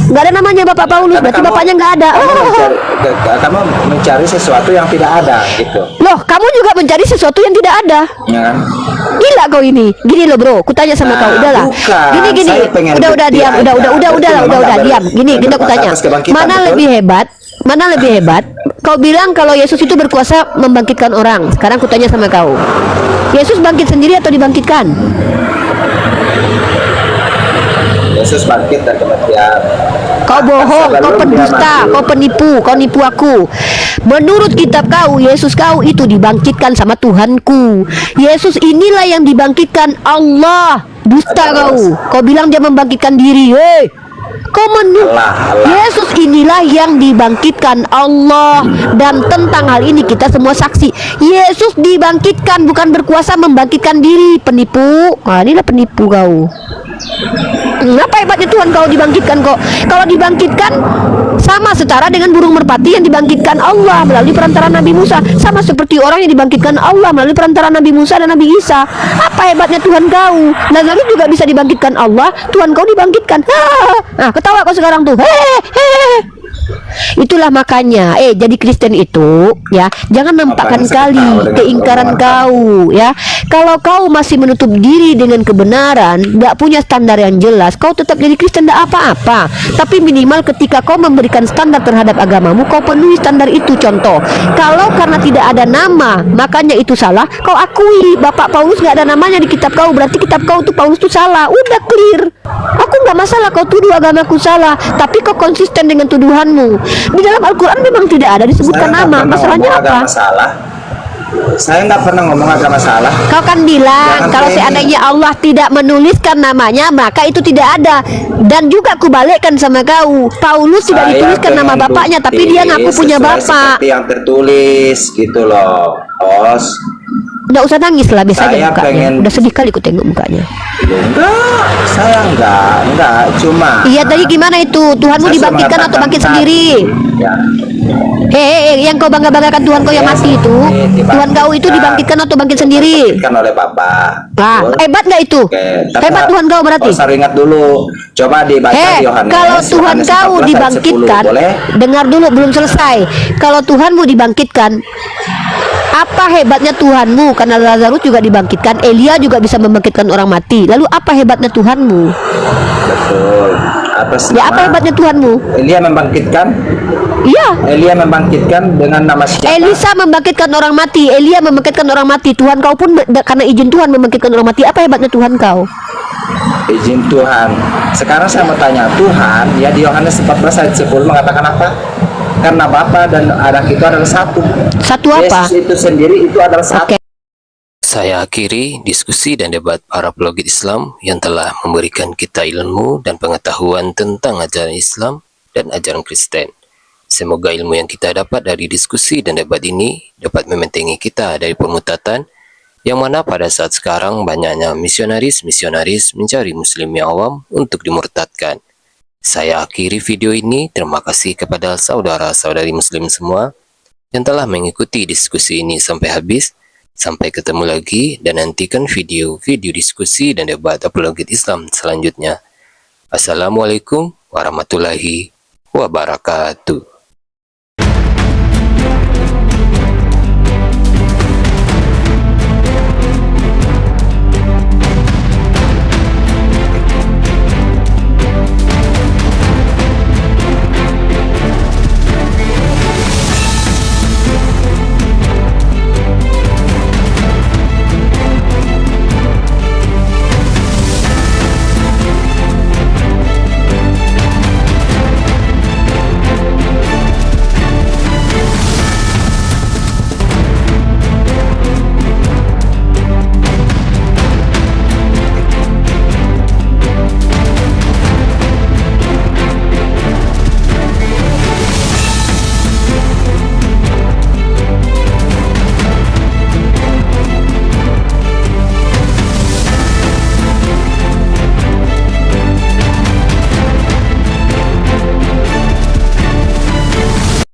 Nggak ada namanya Bapak Paulus. Karena Berarti kamu- bapaknya nggak ada. kamu mencari sesuatu yang tidak ada gitu. Loh, kamu juga mencari sesuatu yang tidak ada. Ya kan? Gila kau ini. Gini loh bro, kutanya sama Nah, kau. Udahlah. bukan. Gini. Saya pengen Udah bukti diam. aja. Udah Berarti memang nggak diam. Gini, kita berkuasa kutanya. atas kebangkitan, Mana betul? lebih hebat? Mana lebih hebat? Kau bilang kalau Yesus itu berkuasa membangkitkan orang. Sekarang kutanya sama kau. Yesus bangkit sendiri atau dibangkitkan? Yesus bangkit dari kematian. Kau bohong, kau Sebelum dia pendusta, mati. kau penipu, kau nipu aku. Menurut kitab kau, Yesus kau itu dibangkitkan sama Tuhanku. Yesus inilah yang dibangkitkan Allah. Dusta kau. Kau bilang dia membangkitkan diri. Hei, kau Allah. Yesus inilah yang dibangkitkan Allah. Dan tentang hal ini kita semua saksi. Yesus dibangkitkan, bukan berkuasa membangkitkan diri. Penipu. Nah, inilah penipu kau. Apa hebatnya Tuhan kau dibangkitkan kok? Kalau dibangkitkan sama setara dengan burung merpati yang dibangkitkan Allah melalui perantara Nabi Musa, sama seperti orang yang dibangkitkan Allah melalui perantara Nabi Musa dan Nabi Isa. Apa hebatnya Tuhan kau? Lazarus juga bisa dibangkitkan Allah, Tuhan kau dibangkitkan. Nah, ketawa kau sekarang tuh. Itulah makanya jadi Kristen itu ya jangan nampakkan Apaan saya kali tahu dengan keingkaran orang-orang kau ya. Kalau kau masih menutup diri dengan kebenaran, nggak punya standar yang jelas, kau tetap jadi Kristen tidak apa-apa. Tapi minimal ketika kau memberikan standar terhadap agamamu, kau penuhi standar itu. Contoh, kalau karena tidak ada nama makanya itu salah, kau akui Bapak Paulus nggak ada namanya di kitab kau, berarti kitab kau tuh Paulus tuh salah. Udah clear. Aku nggak masalah kau tuduh agamaku salah, tapi kau konsisten dengan tuduhanmu. Di dalam Al-Quran memang tidak ada disebutkan Saya nggak nama. pernah Masalahnya ngomong apa? agama salah. Saya nggak pernah ngomong agama salah. Kau kan bilang Jangan kalau kayak seandainya Allah tidak menuliskan namanya maka itu tidak ada. Dan juga kubalikkan sama kau, Paulus tidak Saya dituliskan nama pengen bapaknya, bukti tapi dia ngaku punya sesuai bapak. seperti yang tertulis gitu loh, bos. Nggak usah nangis lah, biasa aja Saya mukanya. pengen- Udah sedih kali ku tengok mukanya. Enggak, saya enggak, cuma. Iya tadi gimana itu? Tuhanmu Saya dibangkitkan atau mengatakan bangkit tadi, sendiri? Ya. Yang kau bangga-banggakan Tuhan kau yang mati itu, Tuhan kau itu dibangkitkan atau bangkit sendiri? Dibangkitkan oleh Bapak. Nah, Betul? hebat nggak itu? Oke, tapi Hebat Tuhan kau berarti. Harus ingat dulu. Coba dibaca Yohanes. Kalau Tuhan Yohanes kau 14 ayat dibangkitkan, 10, boleh? dengar dulu belum selesai. Kalau Tuhanmu dibangkitkan, apa hebatnya Tuhanmu? Karena Lazarus juga dibangkitkan, Elia juga bisa membangkitkan orang mati. Lalu apa hebatnya Tuhanmu? Betul. Atas Ya nama apa hebatnya Tuhanmu? Elia membangkitkan. Iya. Elia membangkitkan dengan nama siapa? Elisa membangkitkan orang mati, Elia membangkitkan orang mati. Tuhan kau pun karena izin Tuhan membangkitkan orang mati. Apa hebatnya Tuhan kau? Izin Tuhan. Sekarang saya mau tanya, Tuhan ya di Yohanes 14 ayat 10 mengatakan apa? Karena Bapa dan Anak itu adalah satu. Satu apa? Yesus itu sendiri itu adalah satu. Oke. Saya akhiri diskusi dan debat para pelogit Islam yang telah memberikan kita ilmu dan pengetahuan tentang ajaran Islam dan ajaran Kristen. Semoga ilmu yang kita dapat dari diskusi dan debat ini dapat membentengi kita dari permutatan yang mana pada saat sekarang banyaknya misionaris-misionaris mencari muslim yang awam untuk dimurtadkan. Saya akhiri video ini. Terima kasih kepada saudara-saudari muslim semua yang telah mengikuti diskusi ini sampai habis. Sampai ketemu lagi dan nantikan video-video diskusi dan debat apologet Islam selanjutnya. Assalamualaikum warahmatullahi wabarakatuh.